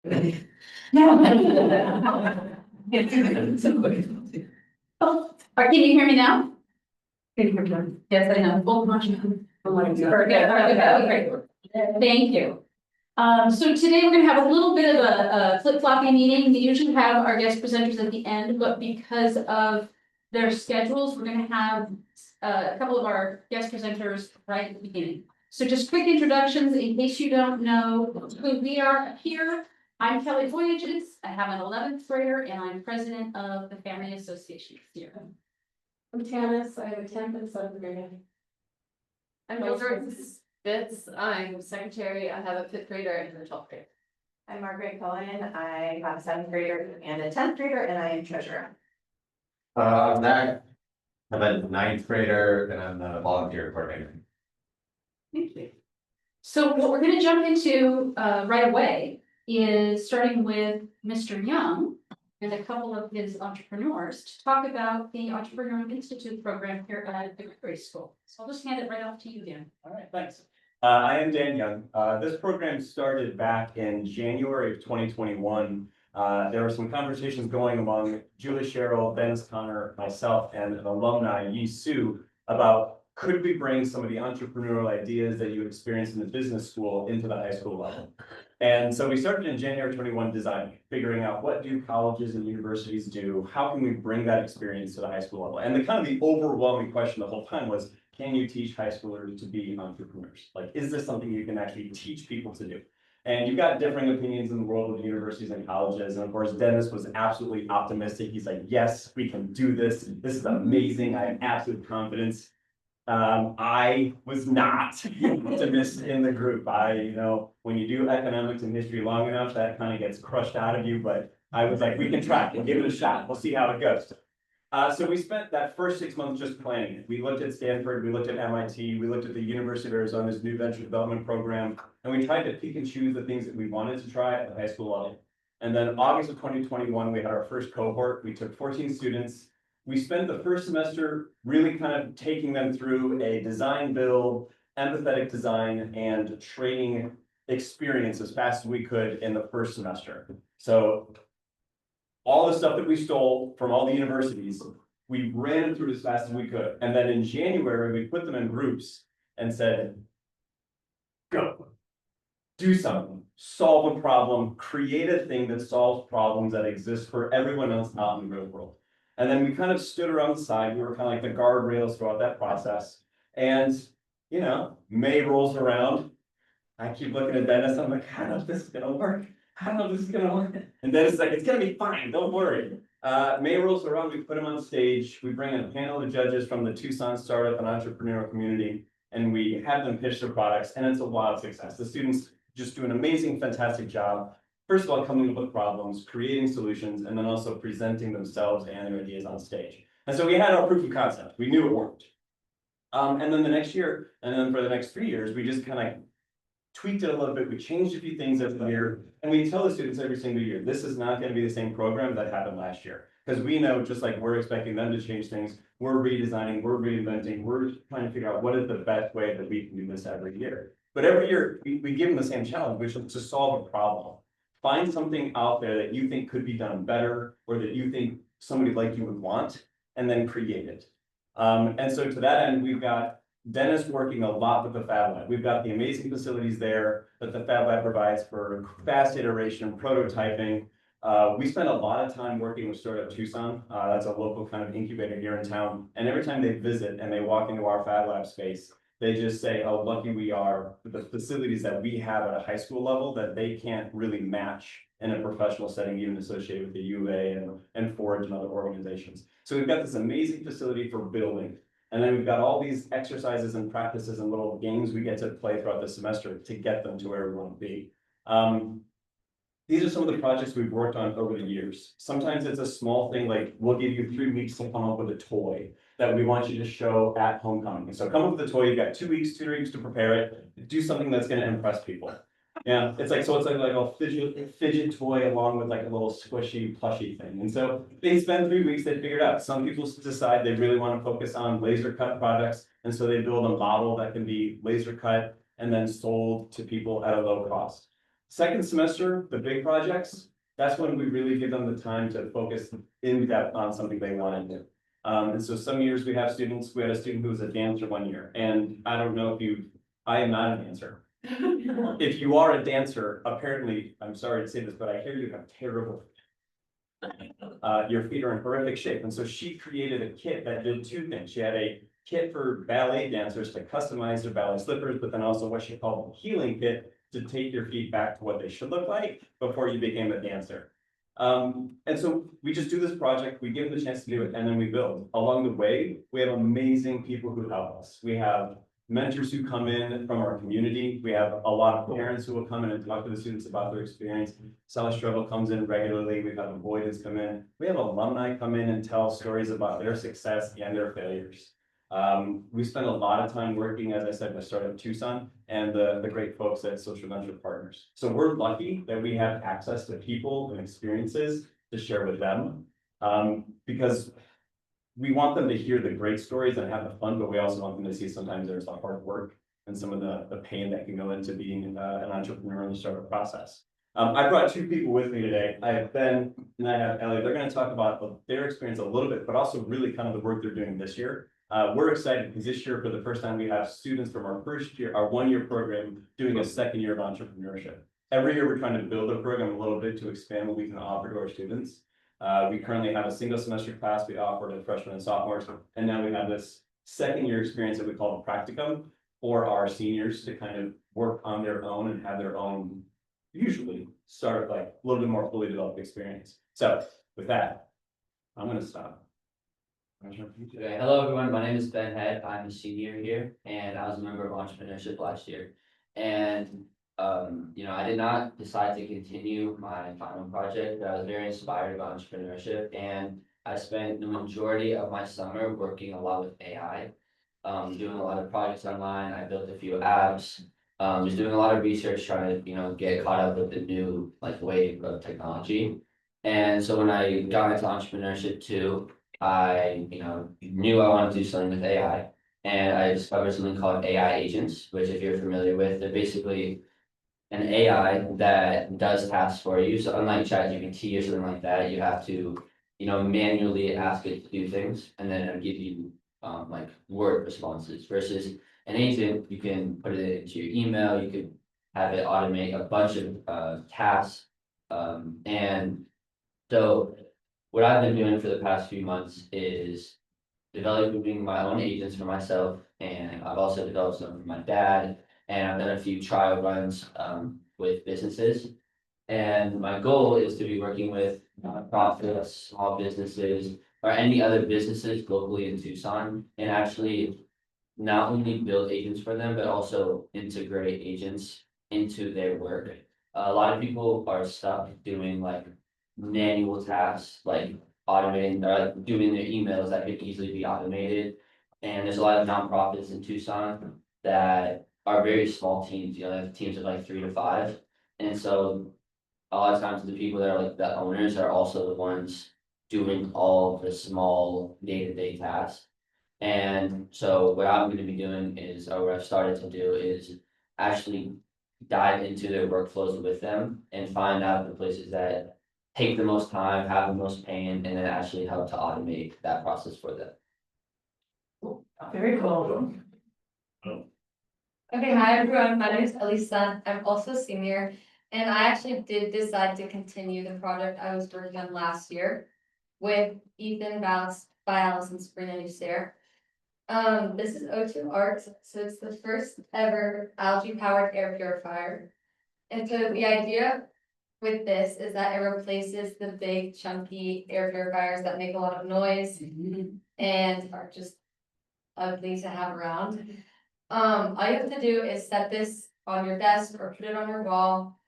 Can you hear me now? Yes, I know. Both much. Okay, great. Thank you. So today we're gonna have a little bit of a flip-floppy meeting. We usually have our guest presenters at the end, but because of their schedules, we're gonna have a couple of our guest presenters right at the beginning. So just quick introductions in case you don't know who we are here. I'm Kelly Voyages. I have an 11th grader and I'm president of the Family Association here. I'm Tanis, I have a 10th and 7th grader. I'm Mildred Spitz, I'm secretary, I have a 5th grader and a 12th grader. I'm Margaret Cohen, I have a 7th grader and a 10th grader, and I am treasurer. I'm Zach. I'm a 9th grader and I'm the volunteer coordinator. Thank you. So what we're gonna jump into right away is starting with Mr. Young and a couple of his entrepreneurs to talk about the Entrepreneurial Institute program here at the Gregory School. So I'll just hand it right off to you, Dan. All right, thanks. I am Dan Young. This program started back in January of 2021. There were some conversations going among Julie Sherrill, Dennis Connor, myself, and an alumni, Yi Su, about could we bring some of the entrepreneurial ideas that you experience in the business school into the high school level? And so we started in January 21 designing, figuring out what do colleges and universities do? How can we bring that experience to the high school level? And the overwhelming question the whole time was, can you teach high schoolers to be entrepreneurs? Like, is this something you can actually teach people to do? And you've got differing opinions in the world of universities and colleges. And of course, Dennis was absolutely optimistic. He's like, yes, we can do this. This is amazing. I have absolute confidence. I was not optimist in the group. When you do economics and history long enough, that kind of gets crushed out of you. But I was like, we can try it. We'll give it a shot. We'll see how it goes. So we spent that first 6 months just planning it. We looked at Stanford, we looked at MIT, we looked at the University of Arizona's new venture development program, and we tried to pick and choose the things that we wanted to try at the high school level. And then August of 2021, we had our first cohort. We took 14 students. We spent the first semester really kind of taking them through a design build, empathetic design, and training experience as fast as we could in the first semester. So all the stuff that we stole from all the universities, we ran it through as fast as we could. And then in January, we put them in groups and said, go, do something, solve a problem, create a thing that solves problems that exist for everyone else out in the real world. And then we kind of stood around the side. We were kind of like the guardrails throughout that process. And, May rolls around. I keep looking at Dennis. I'm like, I don't know if this is going to work. I don't know if this is going to work. And Dennis is like, it's going to be fine. Don't worry. May rolls around. We put him on stage. We bring in a panel of judges from the Tucson startup and entrepreneurial community. And we have them pitch their products. And it's a wild success. The students just do an amazing, fantastic job. First of all, coming up with problems, creating solutions, and then also presenting themselves and their ideas on stage. And so we had our proof of concept. We knew it worked. And then the next year, and then for the next 3 years, we just kind of tweaked it a little bit. We changed a few things every year. And we tell the students every single year, this is not going to be the same program that happened last year. Because we know, just like we're expecting them to change things, we're redesigning, we're reinventing, we're trying to figure out what is the best way that we can do this every year. But every year, we give them the same challenge, which is to solve a problem. Find something out there that you think could be done better, or that you think somebody like you would want, and then create it. And so to that end, we've got Dennis working a lot with the Fab Lab. We've got the amazing facilities there that the Fab Lab provides for fast iteration, prototyping. We spend a lot of time working with Startup Tucson. That's a local kind of incubator here in town. And every time they visit and they walk into our Fab Lab space, they just say how lucky we are with the facilities that we have at a high school level that they can't really match in a professional setting, even associated with the U of A and Forge and other organizations. So we've got this amazing facility for building. And then we've got all these exercises and practices and little games we get to play throughout the semester to get them to where we want to be. These are some of the projects we've worked on over the years. Sometimes it's a small thing, like we'll give you 3 weeks to come up with a toy that we want you to show at homecoming. So come up with a toy, you've got 2 weeks to prepare it, do something that's gonna impress people. Yeah, it's like a fidget toy along with like a little squishy plushy thing. And so they spend 3 weeks, they figure it out. Some people decide they really want to focus on laser cut products. And so they build a model that can be laser cut and then sold to people at a low cost. Second semester, the big projects, that's when we really give them the time to focus in depth on something they want to do. And so some years we had a student who was a dancer one year, and I don't know if I am not a dancer. If you are a dancer, apparently, I'm sorry to say this, but I hear you have terrible. Your feet are in horrific shape, and so she created a kit that did two things. She had a kit for ballet dancers to customize their ballet slippers, but then also what she called a healing kit to take your feet back to what they should look like before you became a dancer. And so we just do this project, we give them the chance to do it, and then we build. Along the way, we have amazing people who help us. We have mentors who come in from our community. We have a lot of parents who will come in and talk to the students about their experience. Celestrevo comes in regularly. We've had avoidance come in. We have alumni come in and tell stories about their success and their failures. We spend a lot of time working, as I said, with Startup Tucson and the great folks at Social Venture Partners. So we're lucky that we have access to people and experiences to share with them, because we want them to hear the great stories and have the fun, but we also want them to see sometimes there's the hard work and some of the pain that can go into being an entrepreneur in the startup process. I brought two people with me today. I have Ben and I have Ellie. They're going to talk about their experience a little bit, but also really kind of the work they're doing this year. We're excited because this year, for the first time, we have students from our first year, our one-year program, doing a second year of entrepreneurship. Every year, we're trying to build a program a little bit to expand what we can offer to our students. We currently have a single semester class we offer to freshmen and sophomores, and now we have this second year experience that we call the practicum for our seniors to kind of work on their own and have their own, usually start like a little bit more fully developed experience. So with that, I'm going to stop. Okay, hello everyone, my name is Ben Head, I'm a senior here, and I was a member of entrepreneurship last year. And, I did not decide to continue my final project, but I was very inspired about entrepreneurship, and I spent the majority of my summer working a lot with AI. Doing a lot of projects online, I built a few apps, just doing a lot of research, trying to, get caught up with the new, wave of technology. And so when I got into entrepreneurship too, I, knew I wanted to do something with AI, and I discovered something called AI agents, which if you're familiar with, they're basically an AI that does tasks for you. So unlike ChatGPT or something like that, you have to, manually ask it to do things, and then it'll give you, word responses versus an agent, you can put it into your email, you could have it automate a bunch of, tasks. And so what I've been doing for the past few months is developing my own agents for myself, and I've also developed some for my dad, and I've done a few trial runs with businesses. And my goal is to be working with nonprofits, small businesses, or any other businesses locally in Tucson, and actually not only build agents for them, but also integrate agents into their work. A lot of people are stuck doing manual tasks, like automating or doing their emails that could easily be automated. And there's a lot of nonprofits in Tucson that are very small teams, they have teams of 3 to 5. And so a lot of times the people that are the owners are also the ones doing all the small day-to-day tasks. And so what I'm going to be doing is, or what I've started to do is actually dive into their workflows with them and find out the places that take the most time, have the most pain, and then actually help to automate that process for them. Very cool. Okay, hi everyone, my name is Elisa, I'm also a senior, and I actually did decide to continue the project I was working on last year with Ethan, Valis, Bialis, and Sabrina Nusair. This is O2 Arts, so it's the first ever algae-powered air purifier. And so the idea with this is that it replaces the big chunky air purifiers that make a lot of noise and are just ugly to have around. All you have to do is set this on your desk or put it on your wall,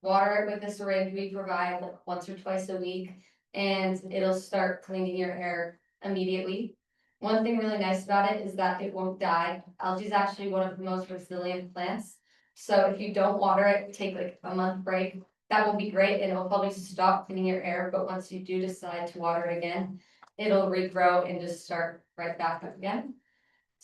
water it with this syringe we provide once or twice a week, and it'll start cleaning your air immediately. One thing really nice about it is that it won't die. Algae is actually one of the most resilient plants. So if you don't water it, take a month break, that will be great, and it'll probably stop cleaning your air, but once you do decide to water it again, it'll regrow and just start right back up again.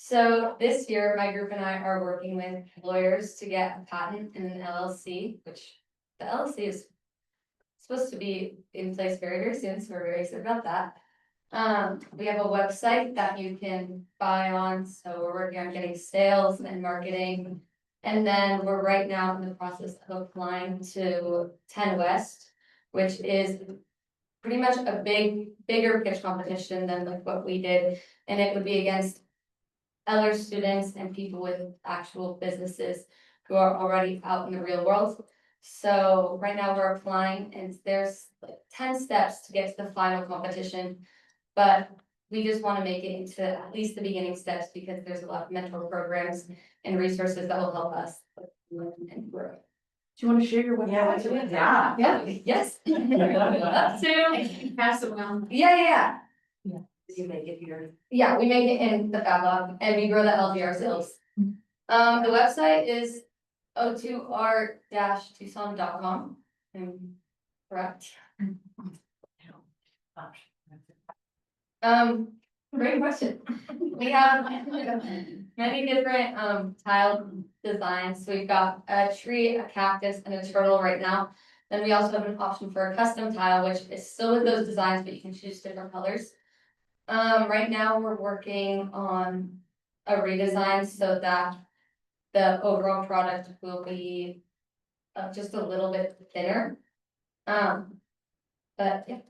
So this year, my group and I are working with lawyers to get a patent and an LLC, which the LLC is supposed to be in place very, very soon, so we're very excited about that. We have a website that you can buy on, so we're working on getting sales and marketing. And then we're right now in the process of applying to 10 West, which is pretty much a bigger pitch competition than like what we did. And it would be against other students and people with actual businesses who are already out in the real world. So right now we're applying and there's like 10 steps to get to the final competition. But we just want to make it into at least the beginning steps because there's a lot of mentor programs and resources that will help us learn and grow. Do you want to share your website? Yeah. Yeah, yes. Love to. Pass it around. Yeah. You make it here. Yeah, we make it in the Fab Lab and we grow the LG ourselves. The website is o2r-tucson.com. Correct. Great question. We have many different tile designs. So we've got a tree, a cactus, and a turtle right now. Then we also have an option for a custom tile, which is still with those designs, but you can choose different colors. Right now we're working on a redesign so that the overall product will be just a little bit thinner. But yeah.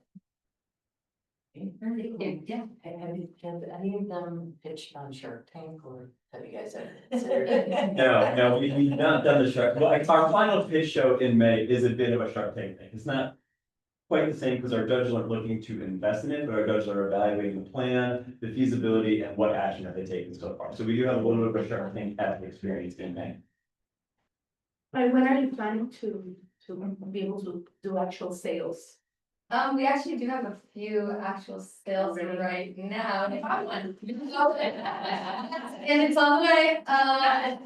Yeah. Have any of them pitched on Shark Tank or have you guys ever considered it? No, we've not done the Shark, well, our final pitch show in May is a bit of a Shark Tank thing. It's not quite the same because our judges aren't looking to invest in it, but our judges are evaluating the plan, the feasibility, and what action have they taken so far. So we do have a little bit of a Shark Tank experience in May. And when are you planning to be able to do actual sales? We actually do have a few actual sales right now. And if I want. And it's on the way. Oh,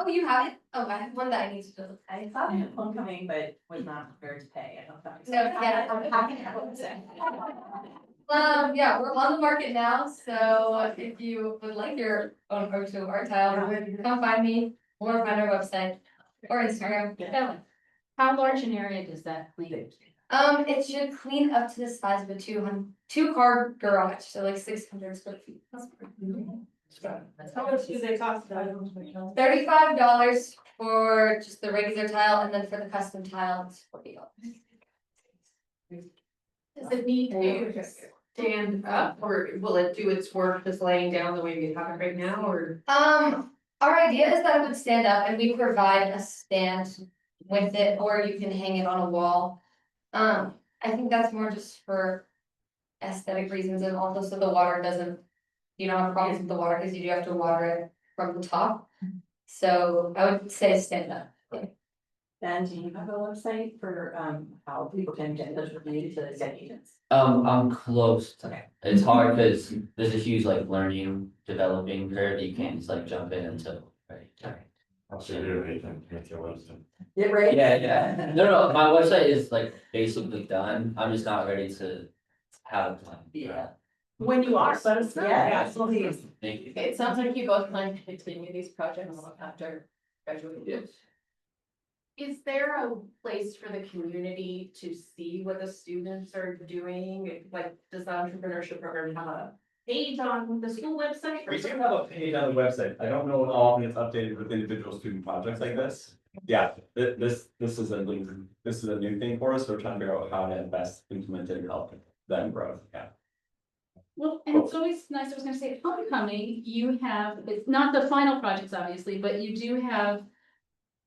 you have it? Oh, I have one that I need to do. I thought I had one coming, but was not prepared to pay. I don't know. No, yeah, I'm happy to have it. Yeah, we're on the market now, so if you would like your own approach to art tile, come find me or find our website or Instagram. How large an area does that clean? It should clean up to the size of a two-car garage, so like 600 square feet. How much do they cost? $35 for just the regular tile, and then for the custom tile, it's $40. Does it need to stand up or will it do its work just laying down the way we have it right now or? Our idea is that it would stand up and we provide a stand with it, or you can hang it on a wall. I think that's more just for aesthetic reasons and also so the water doesn't, you don't have problems with the water because you do have to water it from the top. So I would say stand up. Ben, do you have a website for how people can get in touch with you to get agents? I'm close. Okay. It's hard because there's a huge like learning, developing curve that you can't just like jump in until, right? I'll share your agent, get your website. Yeah, right? Yeah. No, my website is like basically done. I'm just not ready to have a plan. Yeah. When you are, let us know. Yeah, absolutely. Thank you. It sounds like you both plan to continue these projects after graduating. Is there a place for the community to see what the students are doing? Like, does the entrepreneurship program have a page on the school website? We do have a page on the website. I don't know how often it's updated with individual student projects like this. Yeah, this is a new thing for us. We're trying to figure out how to best implement it and help them grow. Yeah. Well, and it's always nice, I was gonna say, at homecoming, you have, it's not the final projects, obviously, but you do have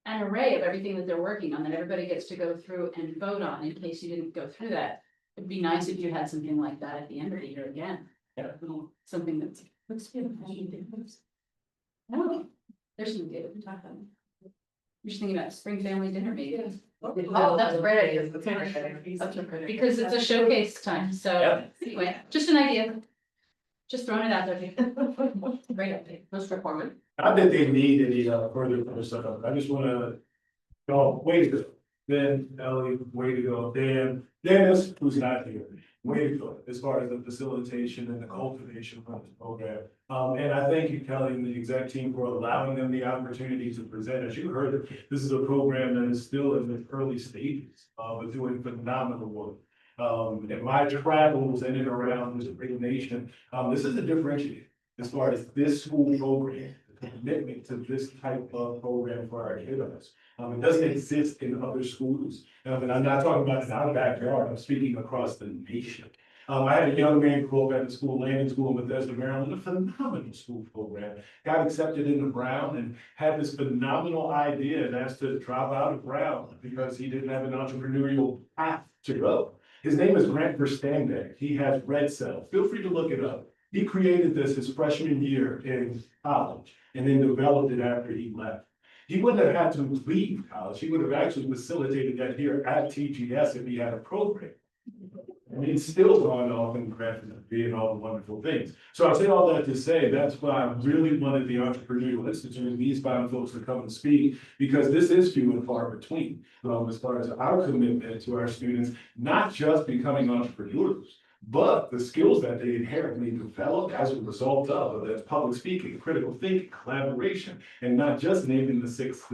an array of everything that they're working on that everybody gets to go through and vote on in case you didn't go through that. It'd be nice if you had something like that at the end of the year again. Yeah. Something that's, looks good. Oh, there's some good, talk about. I'm just thinking about spring family dinner maybe. Oh, that's a great idea. Such a great idea. Because it's a showcase time, so Yep. anyway, just an idea. Just throwing it out there. Great update. Mr. Foreman. Not that they need any further stuff, I just wanna go, way to go. Ben, Ellie, way to go, Dan, Dennis, who's not here. way to go as far as the facilitation and the cultivation of this program. And I thank you, Kelly, and the exec team for allowing them the opportunity to present. As you heard, this is a program that is still in the early stages, but doing phenomenal work. In my travels in and around this great nation, this is a differentiator as far as this school program, the commitment to this type of program for our kiddos. It doesn't exist in other schools. And I'm not talking about in our backyard, I'm speaking across the nation. I had a young man grow up at the school, Landing School in Bethesda, Maryland, a phenomenal school program. Got accepted into Brown and had this phenomenal idea and asked to drop out of Brown because he didn't have an entrepreneurial path to go. His name is Grant Verstanbeck. He has Red Cell. Feel free to look it up. He created this his freshman year in college and then developed it after he left. He wouldn't have had to leave college. He would have actually facilitated that here at TGS if he had a program. And he's still gone off and crafted being all the wonderful things. So I say all that to say, that's why I really wanted the Entrepreneurial Institute, these fine folks to come and speak, because this is few and far between. As far as our commitment to our students, not just becoming entrepreneurs, but the skills that they inherently develop as a result of, whether that's public speaking, critical thinking, collaboration, and not just naming the six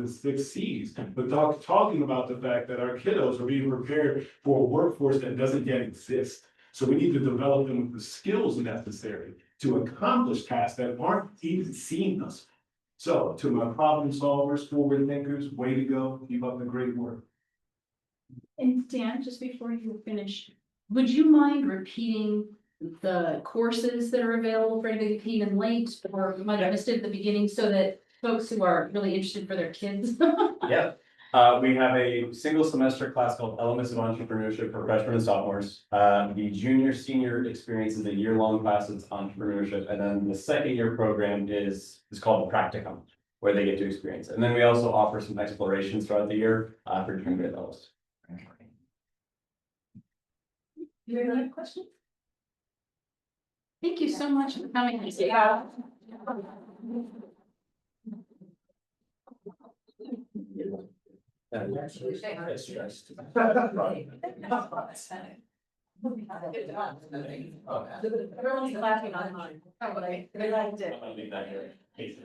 C's, but talking about the fact that our kiddos are being prepared for a workforce that doesn't yet exist. So we need to develop them with the skills necessary to accomplish tasks that aren't even seen thus far. So to my problem solvers, forward thinkers, way to go, keep up the great work. And Dan, just before you finish, would you mind repeating the courses that are available for anybody who came in late or might have missed it at the beginning so that folks who are really interested for their kids? Yeah, we have a single semester class called Elements of Entrepreneurship for freshmen and sophomores. The junior senior experience is a year-long class of entrepreneurship, and then the second year program is called the Practicum, where they get to experience it. And then we also offer some explorations throughout the year for junior grade levels. Do you have any questions? Thank you so much for coming. Everyone's laughing online. They liked it.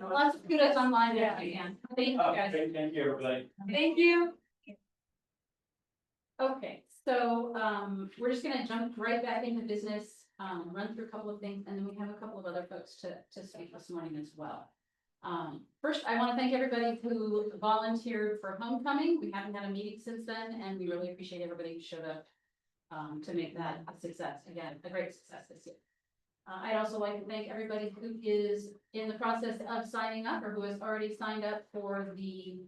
Lots of kudos online there, Dan. Thank you guys. Thank you, everybody. Thank you. Okay, so we're just gonna jump right back into business, run through a couple of things, and then we have a couple of other folks to speak this morning as well. First, I want to thank everybody who volunteered for homecoming. We haven't had a meeting since then, and we really appreciate everybody who showed up to make that a success. Again, a great success this year. I'd also like to thank everybody who is in the process of signing up or who has already signed up for the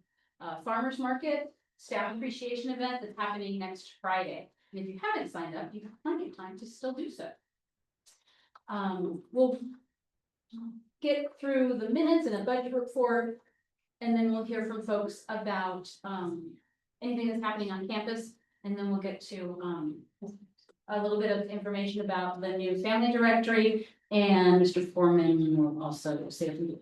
farmers market staff appreciation event that's happening next Friday. And if you haven't signed up, you have plenty of time to still do so. We'll get through the minutes and a budget report, and then we'll hear from folks about anything that's happening on campus, and then we'll get to a little bit of information about the new family directory, and Mr. Foreman will also say a few words.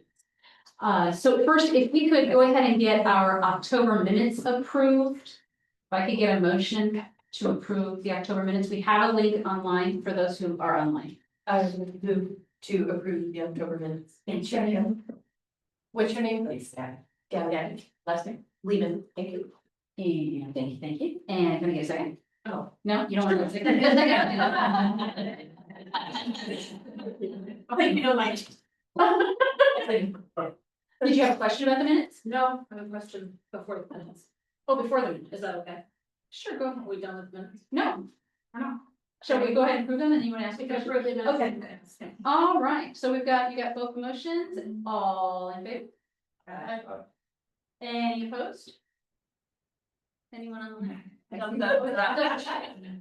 So first, if we could go ahead and get our October minutes approved. If I could get a motion to approve the October minutes, we have a link online for those who are online. I would move to approve the October minutes. Thank you. What's your name, please? Gavin. Last name? Lehman. Thank you. And thank you. And can I get a second? Oh. No, you don't want to get a second? I think you know my. Did you have a question about the minutes? No, I have a question before the minutes. Oh, before the minutes. Is that okay? Sure, go ahead. Are we done with minutes? No, we're not. Shall we go ahead and approve them, and you want to ask me a question? Okay. All right, so you got both motions, all in favor? Any opposed? Anyone on the line?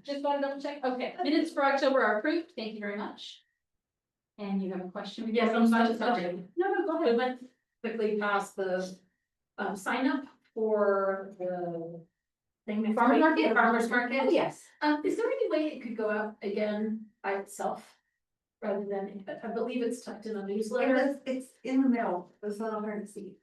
Just want to double check, okay, minutes for October are approved, thank you very much. And you have a question? Yes, I'm sorry. No, go We ahead. went quickly past the sign up for the thing. next Farmers week, market? the Farmers market. Oh, yes. Is there any way it could go out again by itself? Rather than, I believe it's tucked in a newsletter. It's in the middle, it was a little hard to see.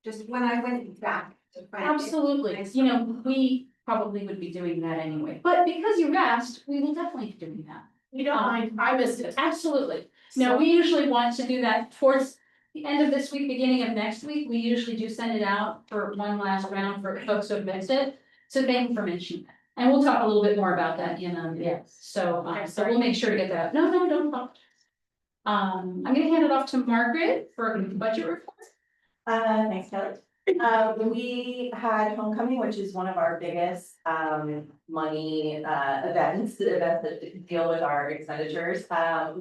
Just when I went back to find it. Absolutely, you know, we, probably would be doing that anyway, but because you asked, we will definitely be doing that. You don't mind, I missed it. Absolutely. No, we usually want to do that towards the end of this week, beginning of next week. We usually do send it out for one last round for folks who have missed it. So thank you for mentioning that. And we'll talk a little bit more about that in, so we'll make sure to get that. No, don't apologize. I'm gonna hand it off to Margaret for a budget report. Thanks, Kelly. We had homecoming, which is one of our biggest, money, events that deal with our expenditures.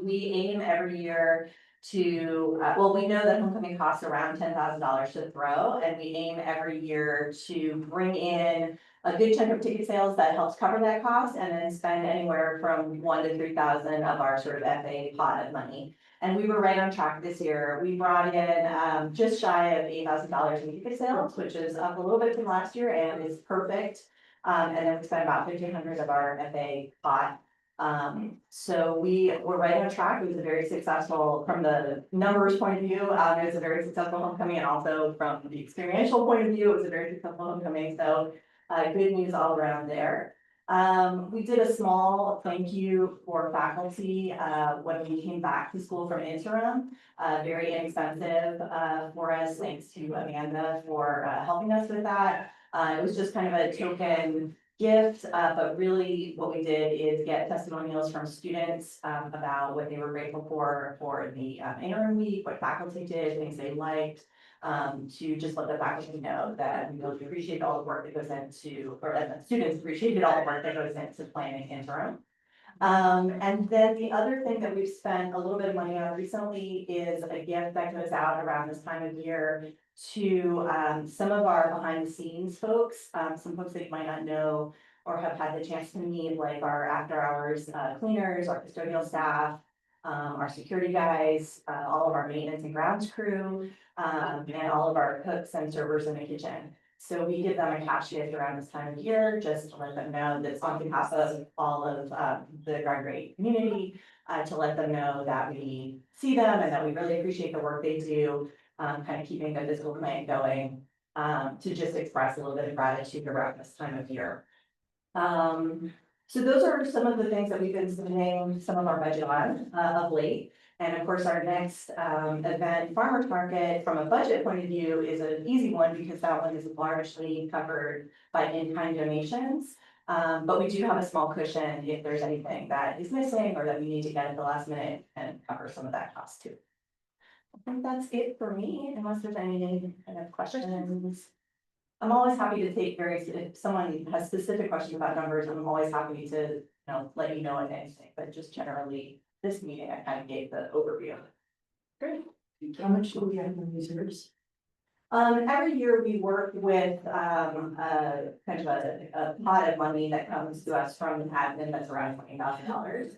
We aim every year to, well, we know that homecoming costs around $10,000 to throw, and we aim every year to bring in a good chunk of ticket sales that helps cover that cost, and then spend anywhere from 1,000 to 3,000 of our sort of FA pot of money. And we were right on track this year. We brought in just shy of $8,000 in ticket sales, which is up a little bit from last year and is perfect. And then we spent about 1,500 of our FA pot. So we were right on track. It was a very successful, from the numbers point of view, it was a very successful homecoming, and also from the experiential point of view, it was a very successful homecoming. So good news all around there. We did a small thank you for faculty, when we came back to school from interim, very inexpensive, for us. Thanks to Amanda for, helping us with that. It was just kind of a token gift, but really what we did is get testimonials from students, about what they were grateful for the, interim week, what faculty did, things they liked. To just let the faculty know that we really appreciate all the work that goes into, or that the students appreciated all the work that goes into planning interim. And then the other thing that we've spent a little bit of money on recently is a gift that goes out around this time of year to some of our behind the scenes folks, some folks that you might not know or have had the chance to meet, like our after hours cleaners, our custodial staff, our security guys, all of our maintenance and grounds crew, and all of our cooks and servers in the kitchen. So we give them a cash gift around this time of year, just to let them know that it's on behalf of all of the Gregory community, to let them know that we see them and that we really appreciate the work they do, kind of keeping the physical plant going, to just express a little bit of gratitude around this time of year. So those are some of the things that we've been submitting some of our budget on of late. And of course, our next event, Farmers Market, from a budget point of view, is an easy one because that one is largely covered by in-kind donations. But we do have a small cushion if there's anything that is missing or that we need to get at the last minute and cover some of that cost too. I think that's it for me, unless there's any kind of questions. I'm always happy to take if someone has specific questions about numbers, I'm always happy to, let you know anything, but just generally, this meeting, I kind of gave the overview. Great. How much do we have in reserves? Every year we work with, kind of a pot of money that comes to us from the admin that's around $20,000.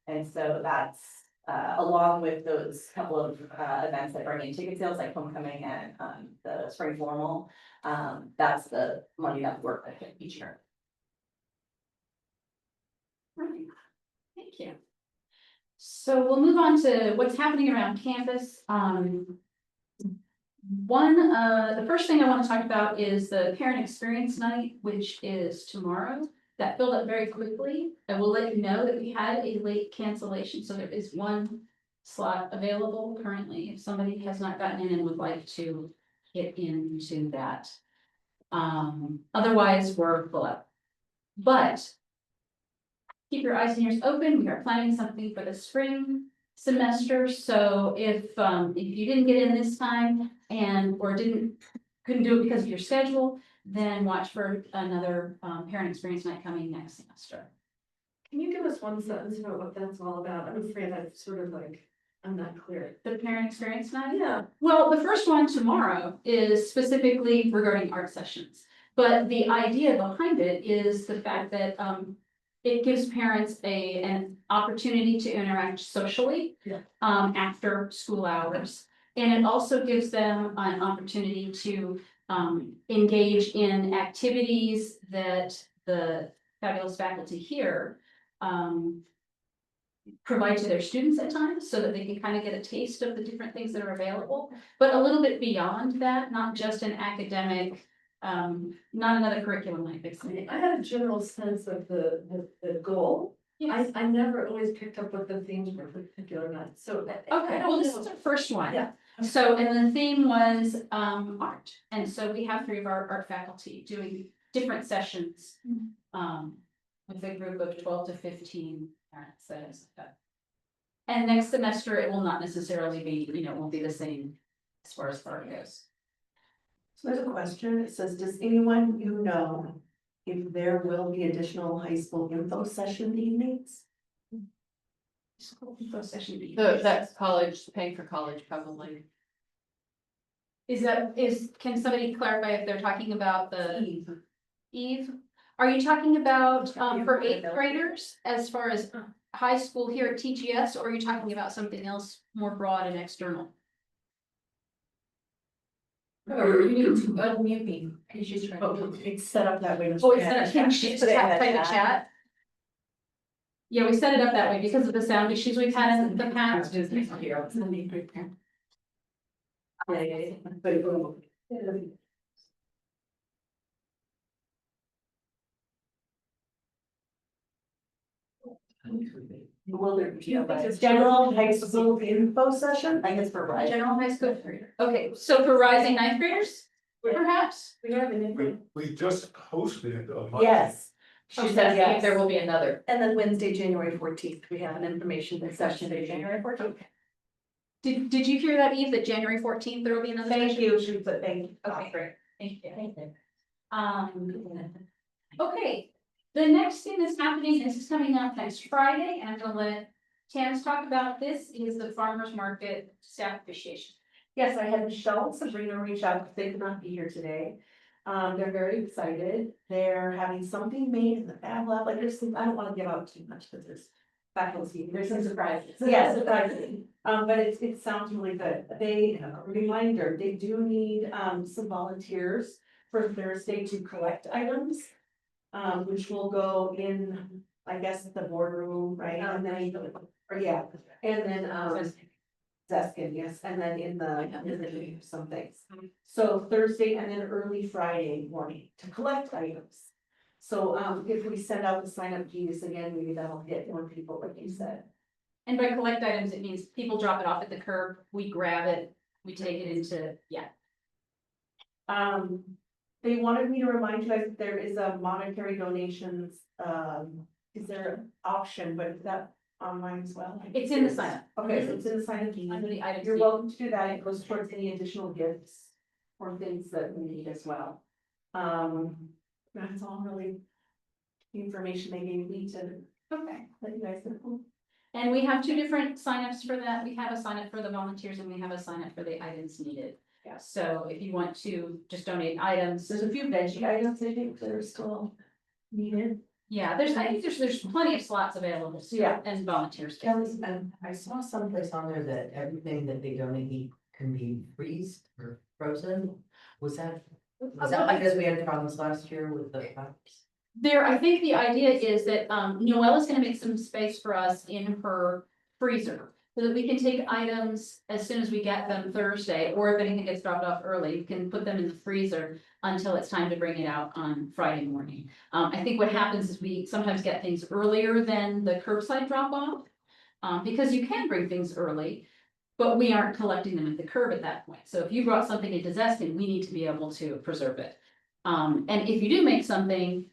And so that's, along with those couple of, events that bring in ticket sales like homecoming and, the spring formal, that's the money that we work with each year. Thank you. So we'll move on to what's happening around campus. The first thing I want to talk about is the parent experience night, which is tomorrow. That filled up very quickly. I will let you know that we had a late cancellation, so there is one slot available currently. If somebody has not gotten in and would like to get into that. Otherwise, we're full up. But keep your eyes and ears open. We are planning something for the spring semester. So if you didn't get in this time or couldn't do it because of your schedule, then watch for another parent experience night coming next semester. Can you give us one sentence about what that's all about? I'm afraid that's sort of like, I'm not clear. The parent experience night? Yeah. Well, the first one tomorrow is specifically regarding art sessions. But the idea behind it is the fact that it gives parents an opportunity to interact socially after school hours. And it also gives them an opportunity to engage in activities that the fabulous faculty here provide to their students at times, so that they can kind of get a taste of the different things that are available, but a little bit beyond that, not just an academic Not another curriculum like this. I had a general sense of the goal. I never always picked up what the themes were for particular nights, so. Okay, well, this is our first one. Yeah. So, and the theme was art, and so we have 3 of our art faculty doing different sessions. With a group of 12 to 15 parents, that is. And next semester, it will not necessarily be, it won't be the same as far as art goes. So there's a question, it says, does anyone know if there will be additional high school info session evenings? Info session B. That's college, paying for college probably. Can somebody clarify if they're talking about the Eve? Are you talking about for 8th graders as far as high school here at TGS, or are you talking about something else more broad and external? You need to unmute me, because she's trying Oh, it's set up that way. Oh, it's not, can you just type in chat? Yeah, we set it up that way because of the sound issues we've had in the past. Will there be a general high school info session? I guess for right. General high school. Okay, so for rising 9th graders, perhaps? We just hosted it. Yes. She said, yes, there will be another. And then Wednesday, January 14th, we have an information session. January 14th. Did you hear that, Eve, that January 14th, there will be another? Thank session? you, she put thank you. Okay, great. Thank you. Okay, the next thing that's happening, this is coming up next Friday, and I'm gonna let Tans talk about this, is the farmer's market staff appreciation. Yes, I had Michelle and Sabrina reach out because they could not be here today. They're very excited. They're having something made in the Fab Lab, like there's some, I don't want to give out too much because there's faculty, there's some surprises. Yes, surprising. But it sounds really good. They, reminder, they do need some volunteers for Thursday to collect items. Which will go in, I guess, the boardroom, right? And then, or yeah, and then Zeskin, yes, and then in the some things. So Thursday and then early Friday morning to collect items. So if we send out the sign up keys again, maybe that'll get more people, like you said. And by collect items, it means people drop it off at the curb, we grab it, we take it into, yeah. They wanted me to remind you guys that there is a monetary donations, is there an option, but is that online as well? It's in the sign up. Okay, so it's in the sign up. Under the items. You're welcome to do that. It goes towards any additional gifts or things that we need as well. That's all really the information they gave me to Okay. let you guys know. And we have 2 different signups for that. We have a sign up for the volunteers and we have a sign up for the items needed. Yeah. So if you want to just donate items, There's a few veggie items I think that are still needed. yeah, I think there's plenty of slots available. So, Yeah. and volunteers. Kelly, I saw someplace on there that everything that they donate can be freezed or frozen. Was that because we had problems last year with the pipes? I think the idea is that Noelle is gonna make some space for us in her freezer. So that we can take items as soon as we get them Thursday, or if anything gets dropped off early, we can put them in the freezer until it's time to bring it out on Friday morning. I think what happens is we sometimes get things earlier than the curbside drop off. Because you can bring things early, but we aren't collecting them at the curb at that point. So if you brought something into Zeskin, we need to be able to preserve it. And if you do make something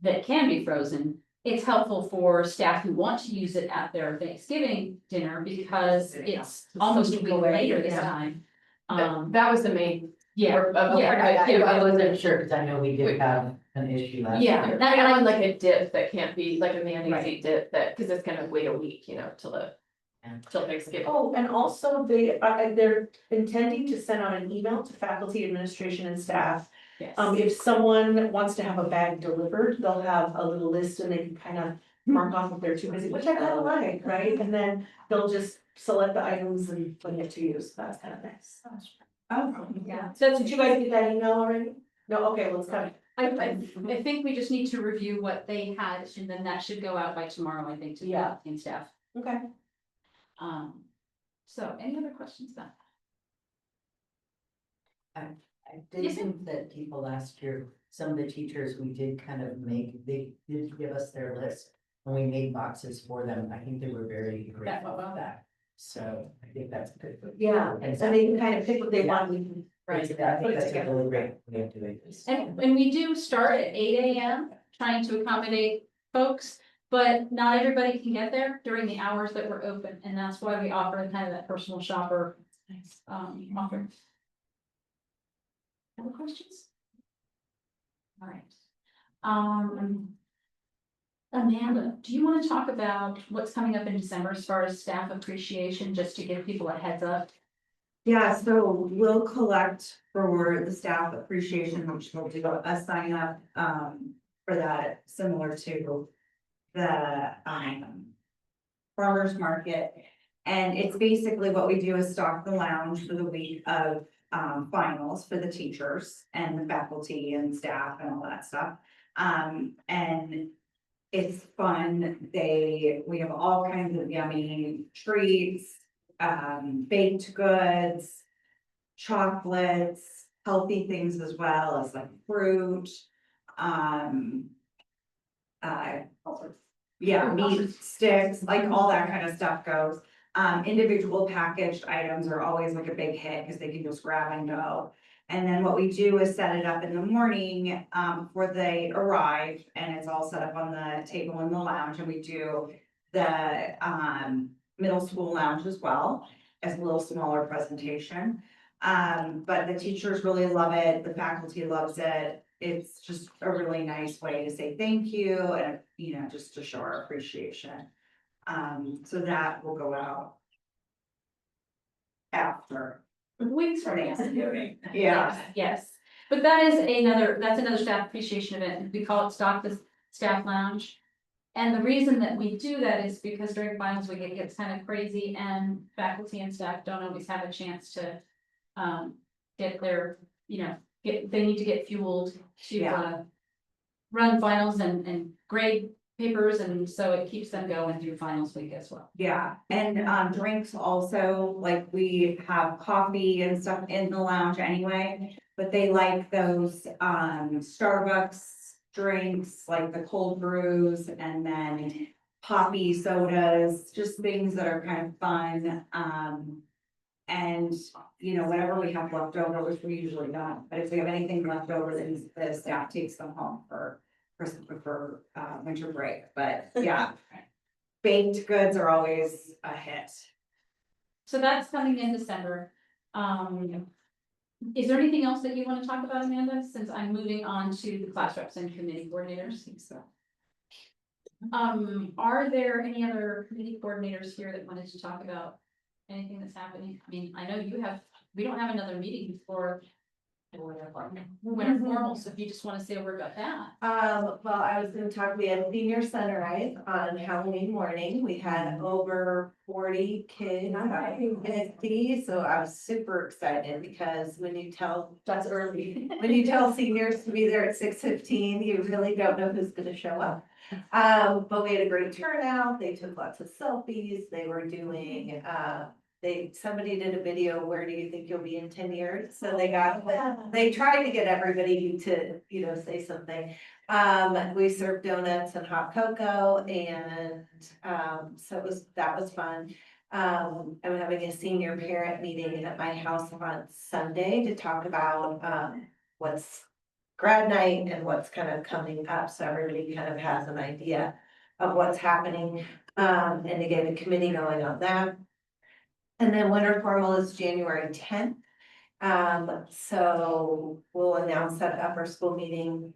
that can be frozen, it's helpful for staff who want to use it at their Thanksgiving dinner because it's almost a week later this time. That was the main. Yeah, I wasn't sure because I know we did have an issue last year. yeah, And I want like a dip that can't be like a mayonnaise Right. dip that, because it's gonna wait a week, till Thanksgiving. Oh, and also they're intending to send out an email to faculty, administration and staff. yes. If someone wants to have a bag delivered, they'll have a little list and they can kind of mark off if they're too busy, which I kind of like, right? And then they'll just select the items and bring it to you, so that's kind of nice. Oh, Yeah, So did you guys get that email already? No, okay, well, it's coming. I think we just need to review what they had, and then that should go out by tomorrow, I think, to Yeah. faculty and staff. Okay. So any other questions about? I did think that people last year, some of the teachers, we did kind of they did give us their list. And we made boxes for them. I think they were very grateful about that. So I think that's good. Yeah, And so they can kind of pick what they want. Right, I think that's a really great way of doing this. And we do start at 8 AM, trying to accommodate folks, but not everybody can get there during the hours that we're open, and that's why we offer kind of that personal shopper offer. Other questions? All right. Amanda, do you want to talk about what's coming up in December as far as staff appreciation, just to give people a heads up? Yeah, so we'll collect for the staff appreciation, which we'll do a sign up for that, similar to the farmers market. And it's basically what we do is stock the lounge for the week of finals for the teachers and the faculty and staff and all that stuff. And it's fun. We have all kinds of yummy treats, baked goods, chocolates, healthy things as well as like fruit. Yeah, meat sticks, like all that kind of stuff goes. Individual packaged items are always like a big hit because they can just grab and go. And then what we do is set it up in the morning, before they arrive, and it's all set up on the table in the lounge, and we do the, middle school lounge as well as a little smaller presentation. But the teachers really love it, the faculty loves it. It's just a really nice way to say thank you and, just to show our appreciation. So that will go out after. Weeks from Thanksgiving. Yeah. Yes, but that's another staff appreciation event. We call it Stock the Staff Lounge. And the reason that we do that is because during finals week it gets kind of crazy and faculty and staff don't always have a chance to get their, they need to get fueled to run finals and grade papers, and so it keeps them going through finals week as well. Yeah, and drinks also, like we have coffee and stuff in the lounge anyway, but they like those Starbucks drinks, like the cold brews, and then poppy sodas, just things that are kind of fun. And whatever we have left over, which we usually don't, but if we have anything left over, then the staff takes them home for winter break. But yeah, baked goods are always a hit. So that's coming in December. Is there anything else that you want to talk about, Amanda, since I'm moving on to the class reps and committee coordinators? Are there any other committee coordinators here that wanted to talk about anything that's happening? I mean, I know we don't have another meeting before winter formal, so if you just want to say a word about that. Well, I was gonna talk, we had senior sunrise on Halloween morning. We had over 40 kids. So I was super excited because that's early. When you tell seniors to be there at 6:15, you really don't know who's gonna show up. But we had a great turnout. They took lots of selfies. They were doing, somebody did a video, where do you think you'll be in 10 years? So they tried to get everybody to, say something. We served donuts and hot cocoa, and so that was fun. I'm having a senior parent meeting at my house on Sunday to talk about what's grad night and what's kind of coming up, so everybody kind of has an idea of what's happening, and to get a committee going on that. And then winter formal is January 10th. So we'll announce that upper school meeting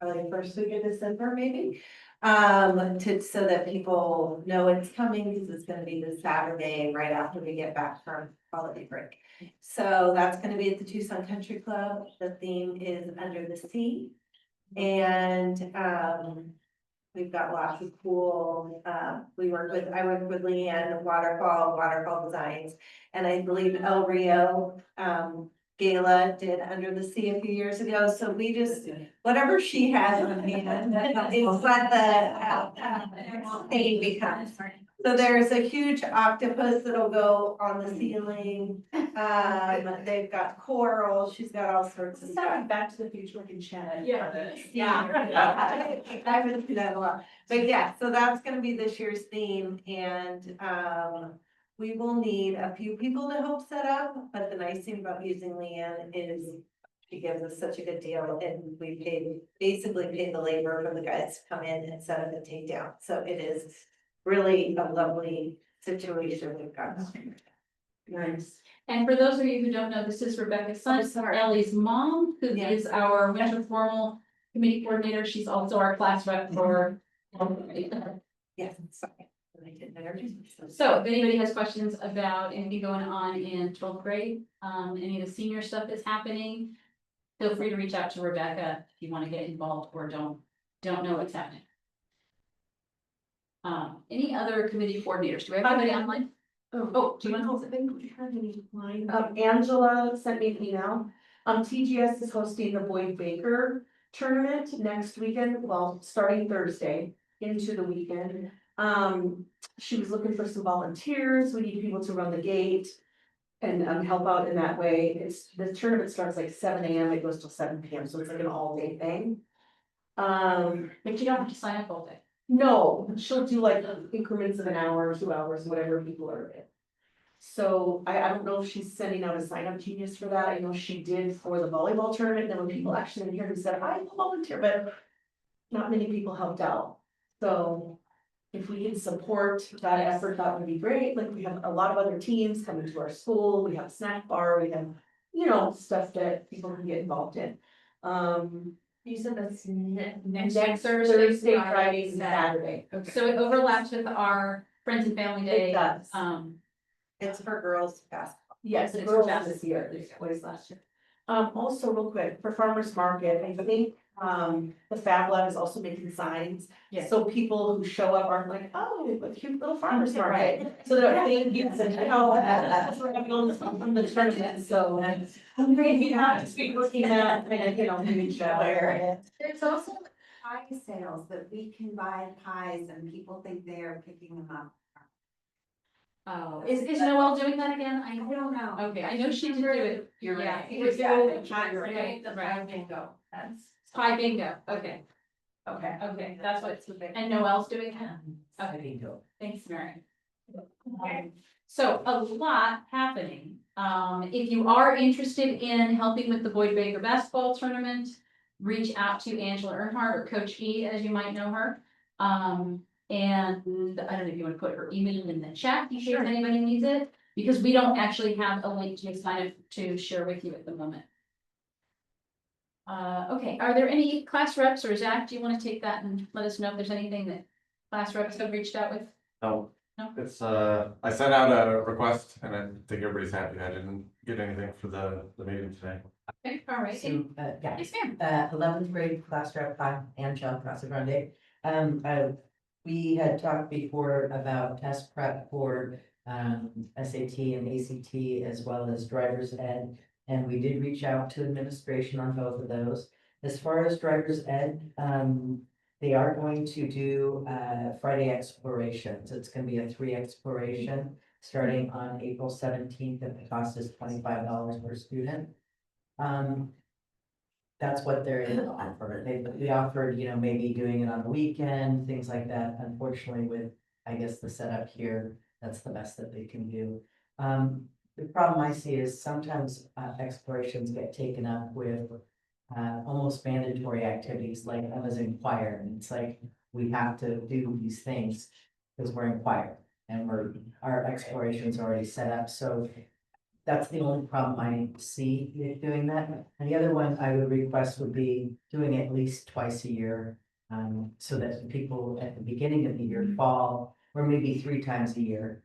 early first week of December, maybe. So that people know it's coming, because it's gonna be the Saturday right after we get back from holiday break. So that's gonna be at the Tucson Country Club. The theme is Under the Sea. And we've got lots of cool, I work with Leanne, waterfall designs, and I believe El Rio, Gala did Under the Sea a few years ago, so we just, whatever she has on hand, it's what the theme becomes. So there's a huge octopus that'll go on the ceiling. They've got coral, she's got all sorts of It's not like stuff. Back to the Future with Shannon. Yeah. Yeah. I've been through that a lot, but yeah, so that's gonna be this year's theme, and, we will need a few people to help set up, but the nice thing about using Leanne is she gives us such a good deal, and we basically paid the labor for the guys to come in and set up and take down, so it is really a lovely situation we've got. Nice. And for those of you who don't know, this is Rebecca's son, Ellie's mom, who Yeah. is our winter formal committee coordinator. She's also our class rep for. Yes, sorry, I didn't introduce myself. So if anybody has questions about anything going on in 12th grade, any of the senior stuff that's happening, feel free to reach out to Rebecca if you want to get involved or don't know what's happening. Any other committee coordinators? Do we have anybody online? Oh, do you want to hold it? Angela sent me an email. TGS is hosting the Boyd Baker tournament next weekend, well, starting Thursday into the weekend. She was looking for some volunteers. We need people to run the gate and help out in that way. The tournament starts like 7 a.m. It goes till 7 p.m. So it's like an all-day thing. But you don't have to sign up all day. No, she'll do like increments of an hour, 2 hours, whatever people are in. So I don't know if she's sending out a sign up genius for that. I know she did for the volleyball tournament. There were people actually in here who said, I will volunteer, but not many people helped out. So if we can support that effort, that would be great. Like we have a lot of other teams coming to our school. We have a snack bar, we have, stuff that people can get involved in. You said that's Next Thursday, Friday, and Saturday. Okay. So it overlaps with our Friends and Family Day. It does. It's for girls basketball. Yes, It's it's for girls this year, there's boys last year. Also real quick, for farmer's market, I think, the Fab Lab is also making signs. Yes. So people who show up aren't like, oh, a cute little farmer's market. So they're thank you, that's where I'm going from the tournament, so. I'm great, you have to speak looking at, maybe share. There's also pie sales that we can buy pies and people think they are picking them up. Oh, is Noelle doing that again? I I don't know. Okay, I know she did do it. You're Yeah, right. it was The Right. bingo. That's. Pie bingo. Okay, Okay. that's what it's, and Noelle's doing that. Okay, Bingo. thanks, Mary. So a lot happening. If you are interested in helping with the Boyd Baker basketball tournament, reach out to Angela Earnhardt or Coach E, as you might know her. And I don't know if you want to put her email in the chat, in case anybody needs it, because we don't actually have a link to sign up to share with you at the moment. Okay, are there any class reps, or Zach, do you want to take that and let us know if there's anything that class reps have reached out with? No. No? It's, I sent out a request and I think everybody's happy. I didn't get anything for the meeting today. Okay, all right. So, yeah, Yes, ma'am. 11th grade class rep, Angela Casagrande. We had talked before about test prep for SAT and ACT as well as driver's ed. And we did reach out to administration on both of those. As far as driver's ed, they are going to do Friday explorations. It's going to be a 3 exploration starting on April 17th, and the cost is $25 per student. That's what they're in offer. They offered, maybe doing it on the weekend, things like that. Unfortunately, with, I guess, the setup here, that's the best that they can do. The problem I see is sometimes explorations get taken up with almost mandatory activities, like I was in choir, and it's like, we have to do these things because we're in choir and our exploration's already set up, so that's the only problem I see with doing that. And the other one I would request would be doing it at least twice a year. So that the people at the beginning of the year fall, or maybe 3 times a year.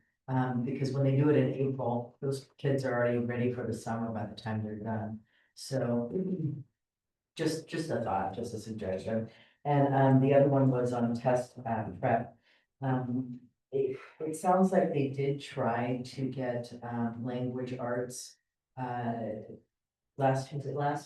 Because when they do it in April, those kids are already ready for the summer by the time they're done. So just a thought, just a suggestion. And the other one was on test prep. It sounds like they did try to get language arts last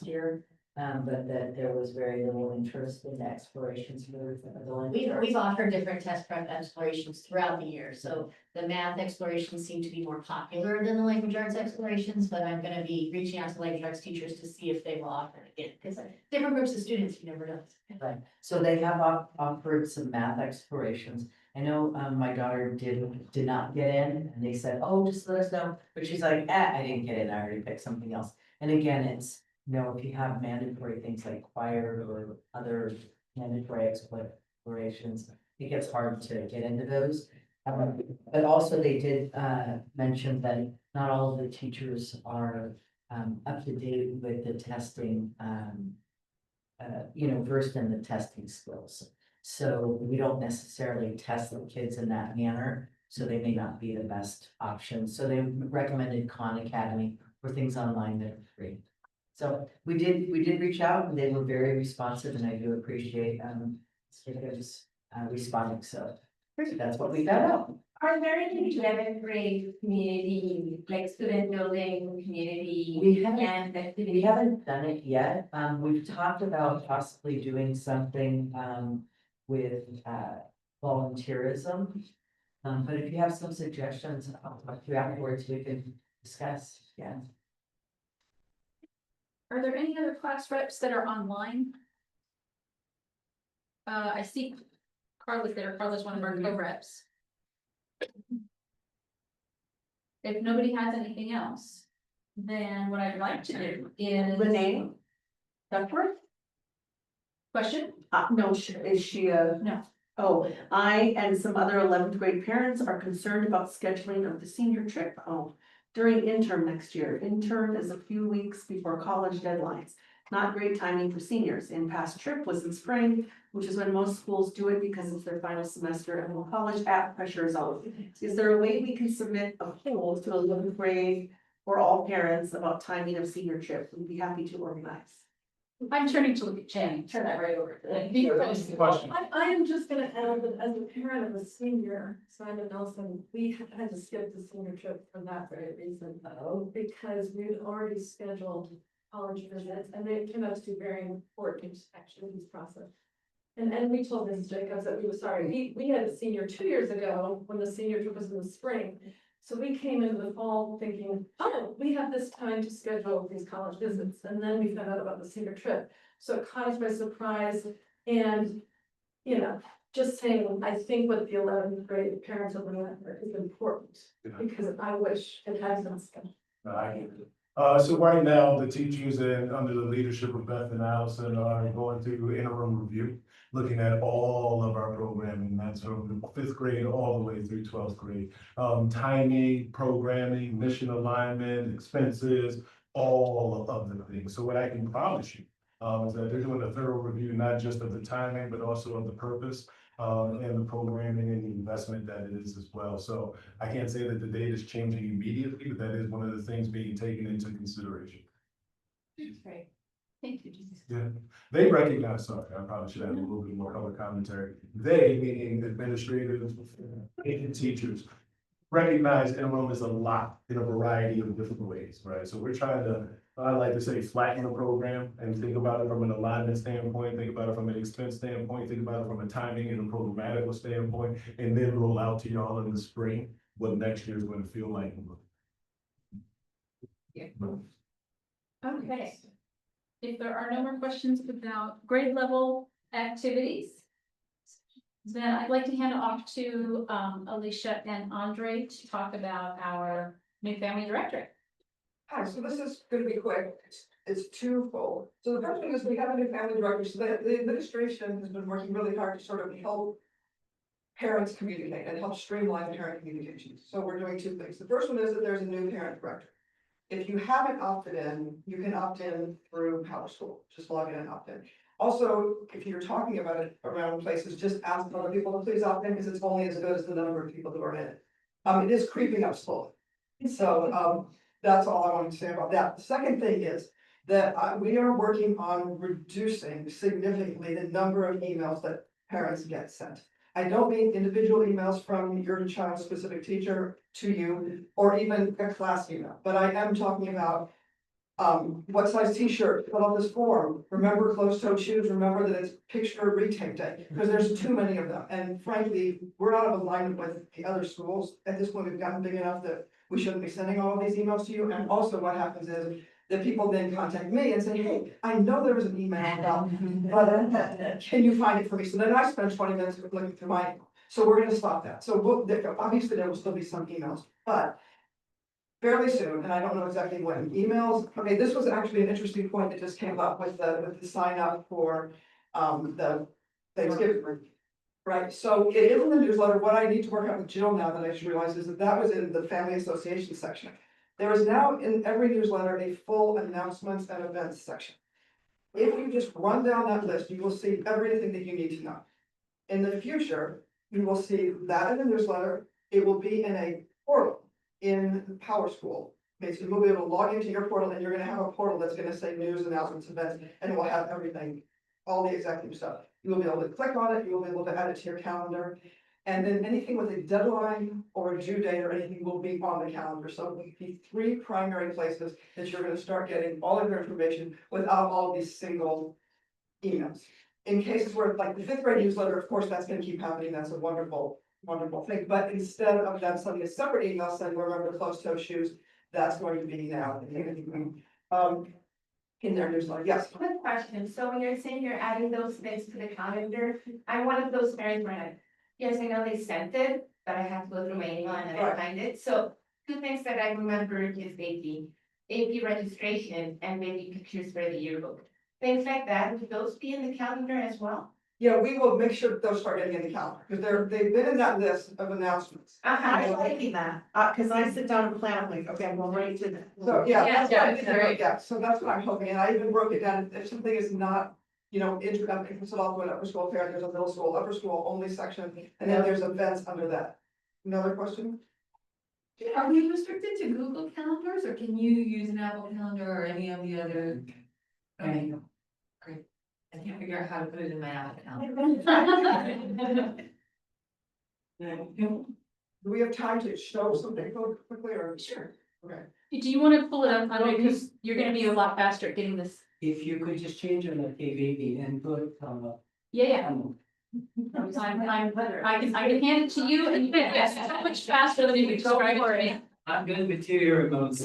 year, but that there was very little interest in the explorations for the language We've arts. offered different test prep explorations throughout the year, so the math explorations seem to be more popular than the language arts explorations, but I'm gonna be reaching out to language arts teachers to see if they will offer it again, because different groups of students, you never know. Right, so they have offered some math explorations. I know, my daughter did not get in, and they said, oh, just let us know, but she's like, I didn't get in, I already picked something else. And again, it's, if you have mandatory things like choir or other mandatory explorations, it gets hard to get into those. But also they did, mention that not all of the teachers are, up to date with the testing, versed in the testing skills. So we don't necessarily test the kids in that manner, so they may not be the best option. So they recommended Khan Academy for things online that are free. So we did reach out, and they were very responsive, and I do appreciate, students, responding, so that's what we found out. Are there any 11th grade community, like student building, community? We haven't- and We activities? haven't done it yet. We've talked about possibly doing something, with, volunteerism. But if you have some suggestions, I'll talk to you afterwards, we can discuss, yeah. Are there any other class reps that are online? I see Carla's there. Carla's one of our co-reps. If nobody has anything else, then what I'd like to do is. Renee? Duckworth? Question? No, is she a? No. Oh, I and some other 11th grade parents are concerned about scheduling of the senior trip home during interim next year. Interim is a few weeks before college deadlines. Not great timing for seniors. In past trip was in spring, which is when most schools do it because it's their final semester and when college app pressure is out. Is there a way we can submit a poll to 11th grade or all parents about timing of senior trip? We'd be happy to organize. I'm turning to look at Jenny. Turn that right over. Question. I am just gonna add that as a parent of a senior, Simon Nelson, we had to skip the senior trip for that very reason. Because we had already scheduled college visits and they turned out to be very important activities process. And we told Mrs. Jacobs that we were sorry, we had a senior 2 years ago when the senior trip was in the spring. So we came into the fall thinking, oh, we have this time to schedule these college visits, and then we found out about the senior trip. So it caught us by surprise, and, just saying, I think what the 11th grade parents are learning is important, because I wish it had been scheduled. So right now, the teachers and under the leadership of Beth and Allison are going through interim review, looking at all of our programming, that's from 5th grade all the way through 12th grade. Timing, programming, mission alignment, expenses, all of the things. So what I can promise you is that they're doing a thorough review, not just of the timing, but also of the purpose and the programming and the investment that it is as well. So I can't say that the date is changing immediately, but that is one of the things being taken into consideration. That's great. Thank you. Yeah, they recognize, sorry, I probably should have a little bit more color commentary. They, meaning administrators and teachers, recognize interim is a lot in a variety of different ways, right? So we're trying to, I like to say, flatten the program and think about it from an alignment standpoint, think about it from an expense standpoint, think about it from a timing and a programmatical standpoint, and then roll out to y'all in the spring what next year is going to feel like. Okay. If there are no more questions about grade level activities, then I'd like to hand it off to Alicia and Andre to talk about our new family directory. Hi, so this is gonna be quick, it's twofold. So the first thing is we have a new family director, so the administration has been working really hard to sort of help parents communicate and help streamline parent communication. So we're doing two things. The first one is that there's a new parent director. If you haven't opted in, you can opt in through Power School, just log in and opt in. Also, if you're talking about it around places, just ask other people to please opt in, because it's only as good as the number of people who are in it. It is creeping up slowly. So, that's all I wanted to say about that. The second thing is that we are working on reducing significantly the number of emails that parents get sent. I don't mean individual emails from your child's specific teacher to you, or even a class email, but I am talking about What size t-shirt, fill out this form, remember closed-toed shoes, remember that it's picture retake day, because there's too many of them. And frankly, we're out of alignment with the other schools. At this point, we've gotten big enough that we shouldn't be sending all of these emails to you. And also what happens is that people then contact me and say, hey, I know there was an email about, can you find it for me? So then I spend 20 minutes looking through my, so we're gonna stop that. So obviously there will still be some emails, but fairly soon, and I don't know exactly when, emails, okay, this was actually an interesting point that just came up with the sign up for, the Thanksgiving. Right, so it is in the newsletter. What I need to work out with Jill now that I just realized is that that was in the family association section. There is now in every newsletter a full announcements and events section. If you just run down that list, you will see everything that you need to know. In the future, you will see that in the newsletter. It will be in a portal in Power School. Basically, you'll be able to log into your portal and you're gonna have a portal that's gonna say news, announcements, events, and it will have everything, all the executive stuff. You will be able to click on it, you will be able to add it to your calendar. And then anything with a deadline or a due date or anything will be on the calendar. So it will be 3 primary places that you're gonna start getting all of your information without all of these single emails. In cases where, like the 5th grade newsletter, of course, that's gonna keep happening. That's a wonderful thing. But instead of them sending a separate email saying, remember closed-toe shoes, that's going to be now in their newsletter. Yes. Quick question, so when you're saying you're adding those things to the calendar, I'm one of those parents where like, yes, I know they sent it, but I have to go through my email and then I find it, so 2 things that I remember is maybe AP registration and maybe pictures for the yearbook. Things like that, would those be in the calendar as well? Yeah, we will make sure that those start getting in the calendar, because they've been in that list of announcements. I'm liking that, cause I sit down and plan, I'm like, okay, I'm going right to that. So, yeah, Yeah, so that's what I'm hoping, and I even broke it down, if something is not, you know, introductory, it's all to an upper school parent, there's a middle school, upper school only section, and then there's events under that. Another question? Are we restricted to Google calendars or can you use an Apple calendar or any of the other? Okay, great. I can't figure out how to put it in my Apple calendar. Do we have time to show something quickly or? Sure. Okay. Do you want to pull it up, Andre, because you're gonna be a lot faster at getting this. If you could just change on the AVB and put, Yeah. I can hand it to you and you can, yes, so much faster than you can describe it to me. I'm good with 2 year remotes.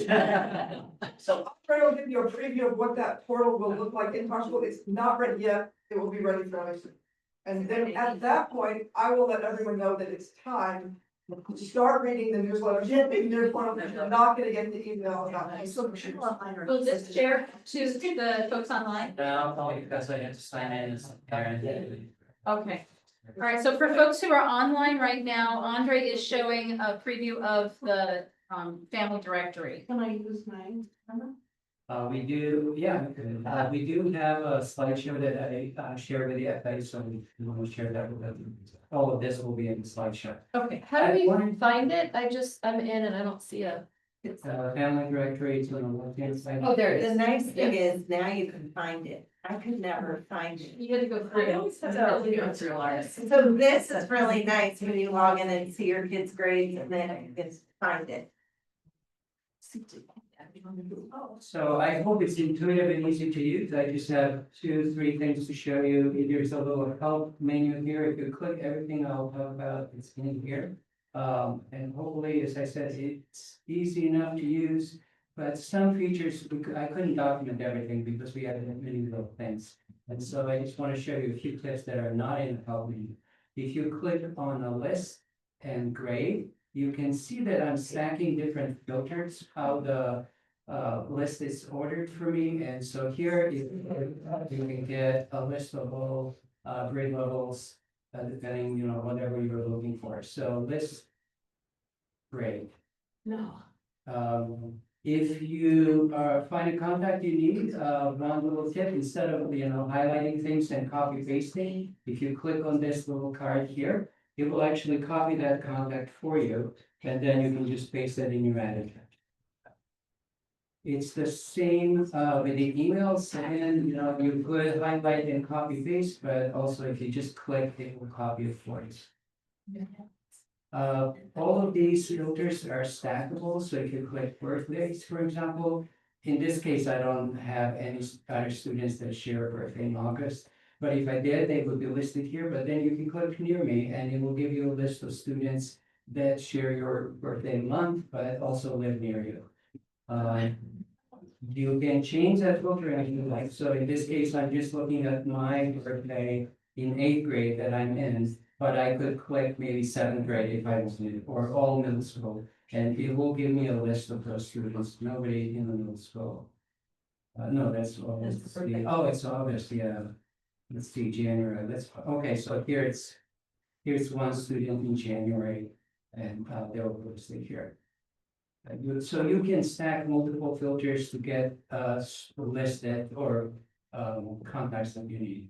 So I'll try to give you a preview of what that portal will look like in possible. It's not ready yet. It will be ready fairly soon. And then at that point, I will let everyone know that it's time to start reading the newsletters. You're not gonna get the email about that. So Will this share to the folks online? No, because I had to sign in as a parent. Okay. All right, so for folks who are online right now, Andre is showing a preview of the family directory. Can I use mine? We do, yeah, we do have a slideshow that I share with the FA, so we want to share that with them. All of this will be in the slideshow. Okay. How do we find it? I'm in and I don't see a. It's a family directory, it's on the left-hand side. Oh, there it The is. nice thing is now you can find it. I could never find it. You had to go through. So this is really nice when you log in and see your kids' grades and then you can find it. So I hope it's intuitive and easy to use. I just have 2, 3 things to show you. There's a little help menu here. If you click everything I'll talk about, it's in here. And hopefully, as I said, it's easy enough to use, but some features, I couldn't document everything because we had many little things. And so I just want to show you a few clips that are not in the help menu. If you click on a list and grade, you can see that I'm stacking different filters, how the list is ordered for me. And so here you can get a list of all grade levels, depending, you know, whatever you're looking for. So list grade. No. If you find a contact you need, one little tip, instead of, you know, highlighting things and copy pasting, if you click on this little card here, it will actually copy that contact for you, and then you can just paste it in your editor. It's the same with the emails, and you know, you could highlight and copy paste, but also if you just click, it will copy it for you. All of these filters are stackable, so if you click birthdays, for example, in this case, I don't have any other students that share a birthday in August. But if I did, they would be listed here, but then you can click near me and it will give you a list of students that share your birthday month, but also live near you. You can change that filter if you like. So in this case, I'm just looking at my birthday in 8th grade that I'm in, but I could click maybe 7th grade if I wanted, or all middle school. And it will give me a list of those students, nobody in the middle school. No, that's August. Oh, it's August, yeah. Let's see, January, okay, so here's one student in January, and they'll go stay here. So you can stack multiple filters to get listed or contacts that you need.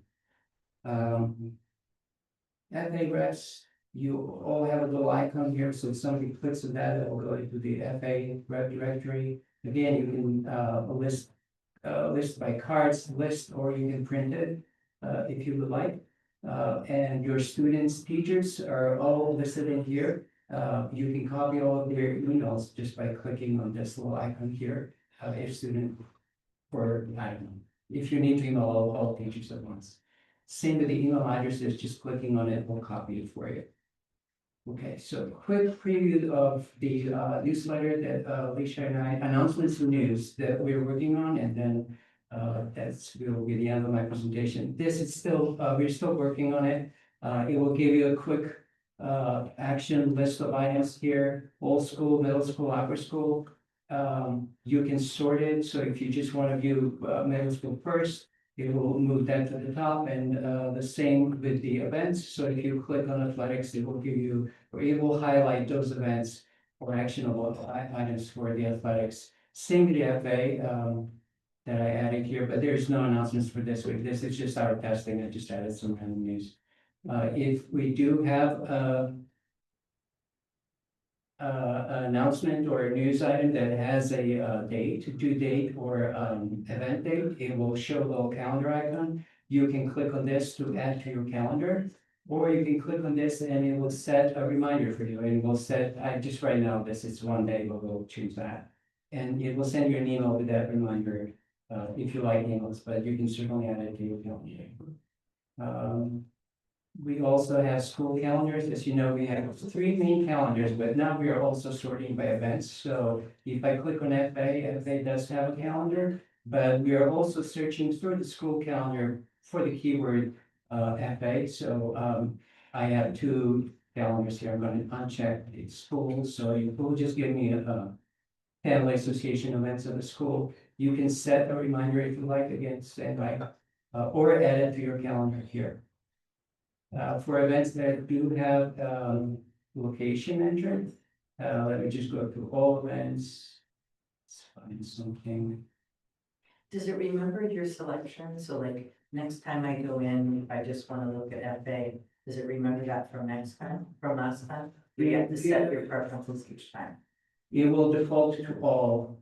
FA reps, you all have a little icon here, so if somebody clicks on that, it will go into the FA rep directory. Again, you can list by cards, list, or you can print it if you would like. And your students, teachers are all listed in here. You can copy all of their emails just by clicking on this little icon here. If student, or I don't know, if you need to email all teachers at once. Same with the email addresses, just clicking on it will copy it for you. Okay, so quick preview of the newsletter that Alicia and I, announcements and news that we're working on, and then that's will be the end of my presentation. This is still, we're still working on it. It will give you a quick action list of items here, old school, middle school, upper school. You can sort it, so if you just want to view middle school first, it will move that to the top, and the same with the events. So if you click on athletics, it will give you, or it will highlight those events or actionable items for the athletics. Same with the FA that I added here, but there's no announcements for this week. This is just our testing. I just added some random news. If we do have an announcement or a news item that has a date, due date, or event date, it will show a little calendar icon. You can click on this to add to your calendar, or you can click on this and it will set a reminder for you. It will set, I just right now, this is one day, but we'll choose that. And it will send you an email with that reminder, if you like emails, but you can certainly add it to your calendar. We also have school calendars. As you know, we have 3 main calendars, but now we are also sorting by events. So if I click on FA does have a calendar, but we are also searching through the school calendar for the keyword FA. So I have 2 calendars here. I'm going to uncheck the school. So it will just give me a family association events of the school. You can set a reminder if you like, again, standby, or add it to your calendar here. For events that do have location entered, let me just go through all events. Let's find something. Does it remember your selection? So like next time I go in, if I just want to look at FA, does it remember that from next time, from last time? You have to set your preferences each time. It will default to all.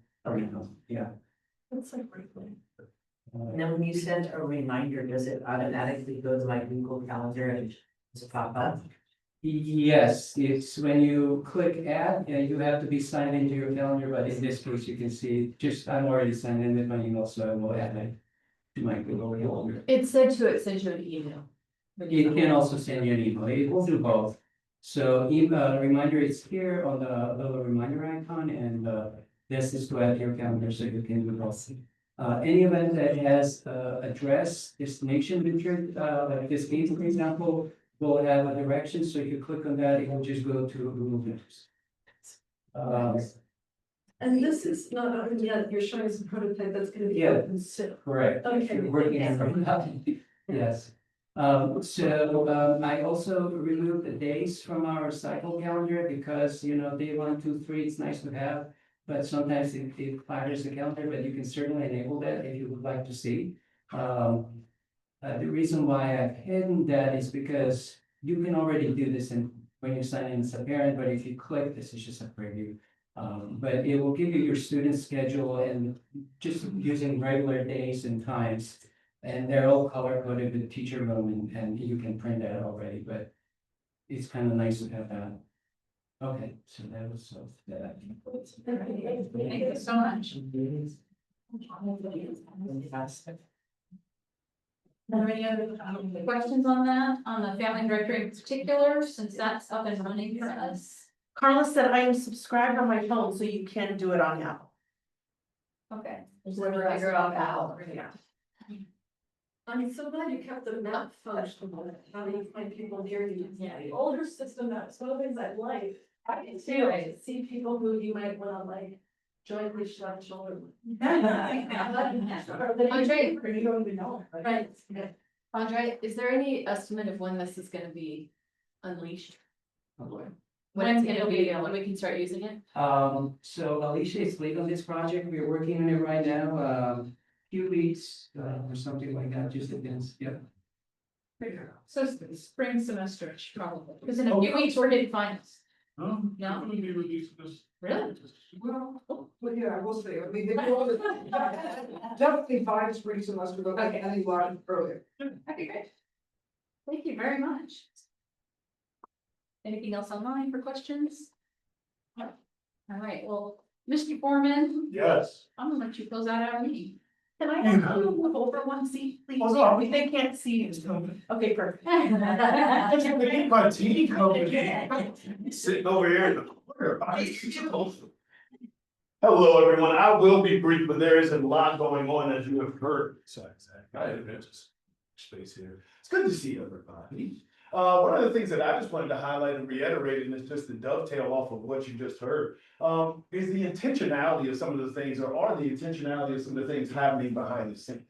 Yeah. That's like briefly. And then when you send a reminder, does it automatically go to my Google Calendar and just pop up? Yes, it's when you click add, you have to be signed into your calendar, but in this case, you can see, just, I'm already signed in with my email, so I will add it to my Google Calendar. It said to send you an email. It can also send you an email, it will do both. So email reminder is here on the little reminder icon, and this is to add to your calendar, so you can do both. Any event that has address, destination featured, like this game, for example, will have a direction, so if you click on that, it will just go to Google Maps. And this is not open yet, you're showing us a prototype that's gonna be Yeah. open soon. Correct. Okay. We're working on it. Yes. I also removed the days from our cycle calendar because, you know, day 1, 2, 3, it's nice to have. But sometimes it clutters the calendar, but you can certainly enable that if you would like to see. The reason why I've hidden that is because you can already do this when you sign in as a parent, but if you click, this is just a preview. But it will give you your student schedule and just using regular days and times. And they're all color coded with teacher room, and you can print that already, but it's kind of nice to have that. Okay, so that was that. Thank you so much. Are there any other questions on that, on the family directory in particular, since that's up and running for us? Carla said I am subscribed on my phone, so you can do it on Apple. Okay. Whoever figure out Apple, yeah. I'm so glad you kept the map functional, how do you find people near you? Yeah, the older system, that's one of the things I like. I can see people who you might wanna like jointly shove shoulder. Andre, You don't even know, right, Andre, is there any estimate of when this is gonna be unleashed? When it's gonna be, when we can start using it? So Alicia is lead on this project, we're working on it right now, few weeks, or something like that, just depends, yeah. So spring semester, probably, because in a few weeks we're hitting finals. No. No? When we release this. Really? Well, but yeah, I will say, I mean, they call it definitely by the spring semester, but like any line earlier. Okay, great. Thank you very much. Anything else online for questions? No. All right, well, Mr. Foreman, Yes. I'm gonna let you close out our meeting. Can I have you over one seat, please? Oh, no. They can't see you. Okay, perfect. My tea coming. Sitting over here in the corner. Hello, everyone. I will be brief, but there is a lot going on, as you have heard. So, I have just space here. It's good to see everybody. One of the things that I just wanted to highlight and reiterate, and it's just to dovetail off of what you just heard, is the intentionality of some of the things, or are the intentionality of some of the things happening behind the scenes.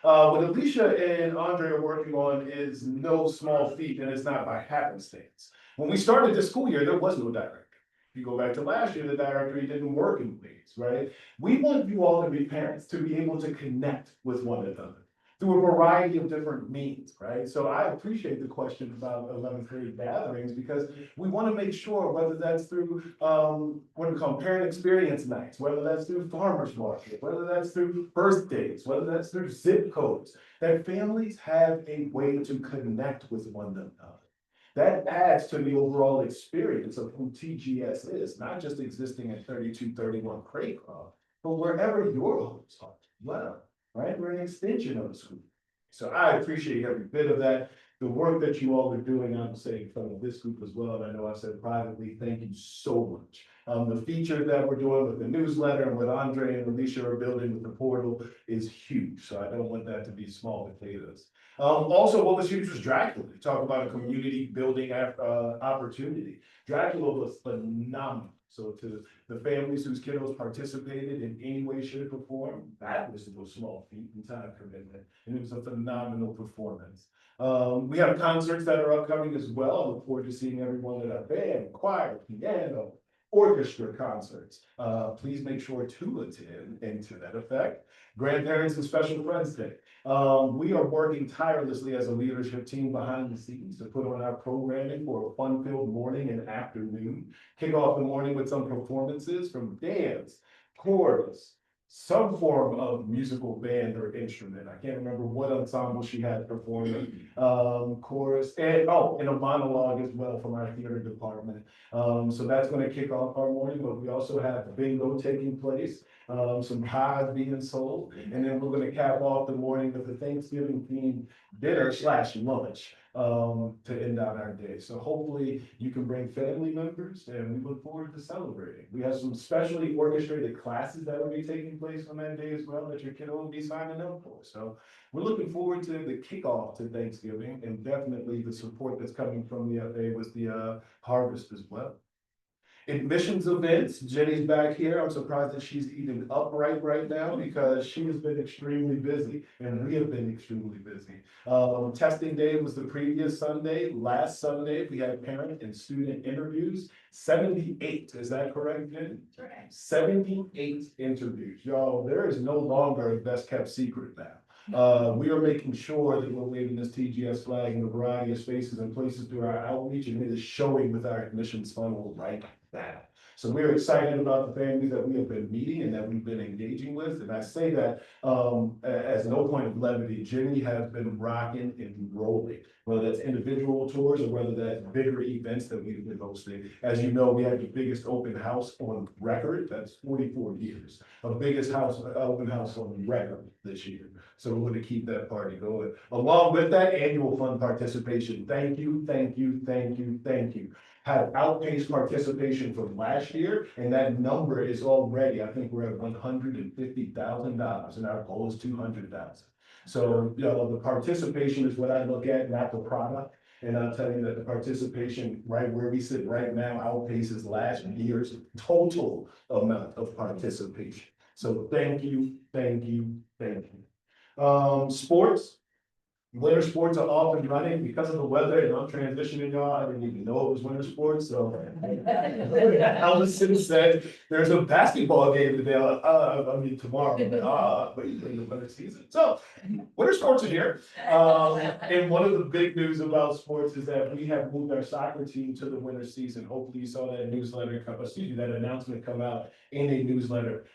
What Alicia and Andre are working on is no small feat, and it's not by happenstance. When we started this school year, there was no directory. If you go back to last year, the directory didn't work in ways, right? We want you all to be parents, to be able to connect with one another through a variety of different means, right? So I appreciate the question about 11th grade gatherings, because we want to make sure, whether that's through what we call parent experience nights, whether that's through farmers market, whether that's through birthdays, whether that's through zip codes, that families have a way to connect with one another. That adds to the overall experience of who TGS is, not just existing at 3231 Craycroft, but wherever your homes are as well. Right, we're an extension of the school. So I appreciate every bit of that. The work that you all are doing, I'm saying in front of this group as well, and I know I said privately, thank you so much. The feature that we're doing with the newsletter and what Andre and Alicia are building with the portal is huge. So I don't want that to be small potatoes. Also, what was huge was Dracula. You talk about a community building opportunity. Dracula was phenomenal. So to the families whose kiddos participated in any way, shape, or form, that was no small feat and time commitment, and it was a phenomenal performance. We have concerts that are upcoming as well. I look forward to seeing everyone at our band, choir, piano, orchestra concerts. Please make sure to attend, and to that effect, Grandparents and Special Friends Day. We are working tirelessly as a leadership team behind the scenes to put on our programming for a fun-filled morning and afternoon. Kick off the morning with some performances from dance, chorus, some form of musical band or instrument. I can't remember what ensemble she had performing, chorus, and a monologue as well from our theater department. So that's going to kick off our morning, but we also have bingo taking place, some pies being sold, and then we're going to cap off the morning with the Thanksgiving themed dinner / lunch to end out our day. So hopefully you can bring family members, and we look forward to celebrating. We have some specially orchestrated classes that will be taking place on that day as well that your kiddo will be signing up for. So we're looking forward to the kickoff to Thanksgiving, and definitely the support that's coming from the FA with the harvest as well. Admissions events, Jenny's back here. I'm surprised that she's eating upright right now, because she has been extremely busy, and we have been extremely busy. Testing day was the previous Sunday. Last Sunday, we had parent and student interviews, 78. Is that correct, Jenny? That's right. 78 interviews. Y'all, there is no longer a best kept secret now. We are making sure that we're waving this TGS flag in a variety of spaces and places through our outreach, and it is showing with our admissions funnel right that. So we're excited about the families that we have been meeting and that we've been engaging with. And I say that as no point of levity. Jenny has been rocking and rolling, whether that's individual tours or whether that's bigger events that we've been hosting. As you know, we had the biggest open house on record. That's 44 years. Our biggest open house on record this year. So we're going to keep that party going. Along with that, annual fund participation. Thank you, thank you, thank you, thank you. Had outpaced participation from last year, and that number is already, I think we're at $150,000, and our goal is 200,000. So, you know, the participation is what I look at, not the product. And I'll tell you that the participation right where we sit right now outpaces last year's total amount of participation. So thank you, thank you, thank you. Sports. Winter sports are off and running because of the weather, and I'm transitioning, y'all. I didn't even know it was winter sports, so. Allison said, there's a basketball game today, tomorrow, but in the winter season. So, winter sports are here. And one of the big news about sports is that we have moved our soccer team to the winter season. Hopefully you saw that that announcement come out in a newsletter.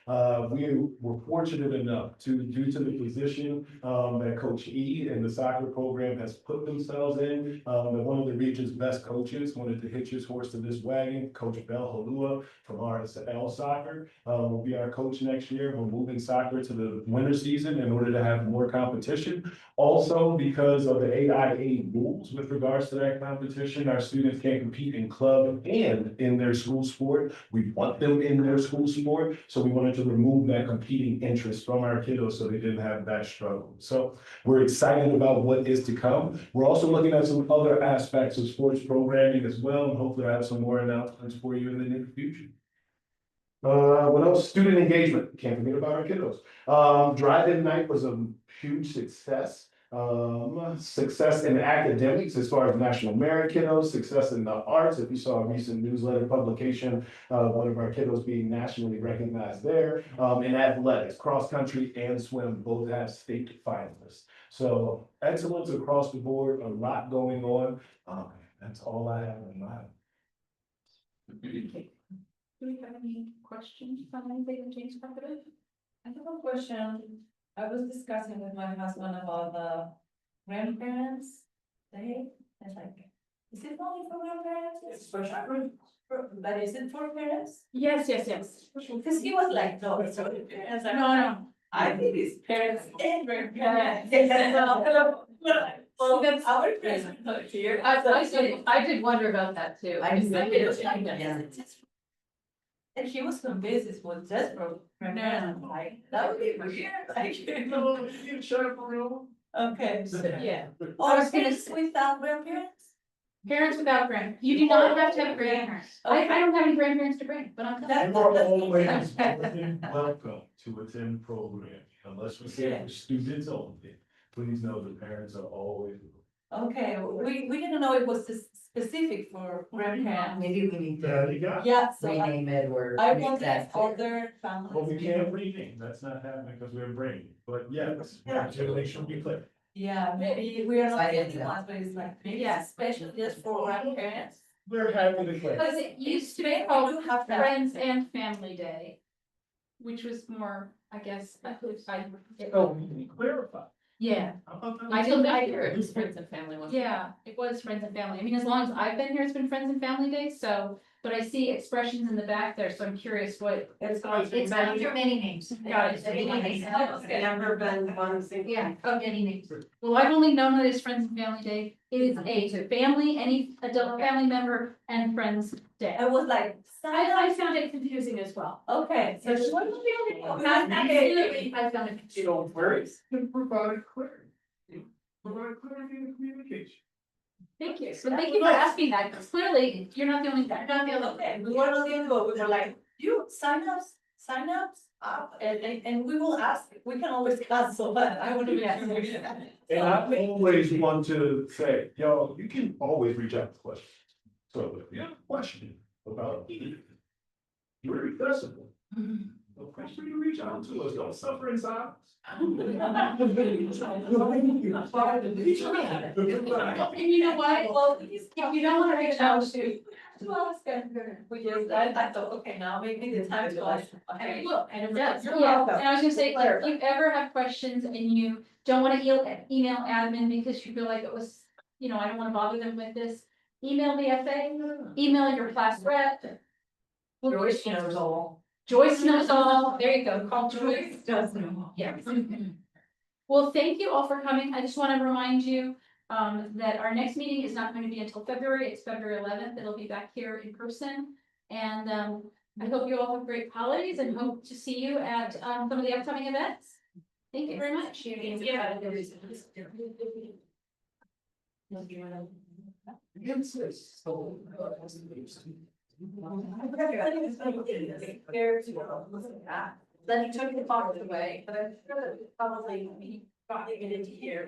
We were fortunate enough due to the position that Coach E and the soccer program has put themselves in, that one of the region's best coaches wanted to hitch his horse to this wagon. Coach Bell Halua from RSL Soccer will be our coach next year. We're moving soccer to the winter season in order to have more competition. Also, because of the AIA rules with regards to that competition, our students can't compete in club and in their school sport. We want them in their school sport, so we wanted to remove that competing interest from our kiddos so they didn't have that struggle. So we're excited about what is to come. We're also looking at some other aspects of sports programming as well, and hopefully I have some more announcements for you in the near future. What else? Student engagement. Can't forget about our kiddos. Drive-in night was a huge success. Success in academics as far as national merit kiddos, success in the arts. If you saw a recent newsletter publication, one of our kiddos being nationally recognized there. In athletics, cross country and swim both have state finalists. So excellence across the board, a lot going on. That's all I have in mind. Okay. Do we have any questions from anybody in James Property? I have a question. I was discussing with my husband about the grandparents day. It's like, is it only for grandparents? It's for children. But is it for parents? Yes, yes, yes. Because he was like, no, it's for the parents. No. I think it's parents and grandparents. Well, that's our present here. I did wonder about that too. And he was convinced it was just for grandparents. Like, that would be weird. Okay. Yeah. Or parents without grandparents? Parents without grandparents. You do not have to have grandparents. I don't have any grandparents to bring, but I'm. You are always welcome to attend programs, unless we say for students only. Please know the parents are always. Okay, we didn't know it was specific for grandparents. Maybe we need There to you go. Yeah, so rename it or. I make want that that other families. Well, we can't rename, that's not happening because we're bringing, but yes, actually, should be clear. Yeah, maybe we are not I the didn't only know. ones, but it's like, maybe it's special just for grandparents. We're happy to clear. Because it used to be called Friends and Family Day, which was more, I guess, Oh, we can clarify. yeah. How about that? I hear it was Friends and Family. Yeah, it was Friends and Family. I mean, as long as I've been here, it's been Friends and Family Day, so, but I see expressions in the back there, so I'm curious what. It's It's under many names. Got it. Never been one single. Yeah, Many names. well, I've only known it as Friends and Family Day. It is a family, any adult family member and friends day. I was like, I found it confusing as well. okay, so It's she one was of the only ones. Okay. I found it. You don't worry. Provide clarity. Provide clarity in the communication. Thank you. So thank you for asking that, because clearly you're not the only. Okay, we were not the only one, we were like, you sign ups, and we will ask, we can always cancel, but I want to be. And I always want to say, yo, you can always reach out with questions. So if you have a question about anything, you're accessible. Feel free to reach out to us, don't suffer in silence. And you know what? Well, if you don't want to reach out to Well, it's good. We just, I thought, okay, now maybe the time to like. And well, And yeah, you're yeah, welcome. and I was gonna say, Later. if you ever have questions and you don't wanna email admin because you feel like it was, you know, I don't wanna bother them with this. Email the FA, email your class rep. Joyce knows all. Joyce knows all, there you go, call Joyce. Does know. Yeah. Well, thank you all for coming. I just want to remind you that our next meeting is not going to be until February. It's February 11th. It'll be back here in person. And I hope you all have great holidays and hope to see you at some of the upcoming events. Thank you very much. Then he took the box away, but I'm sure that probably got it into here.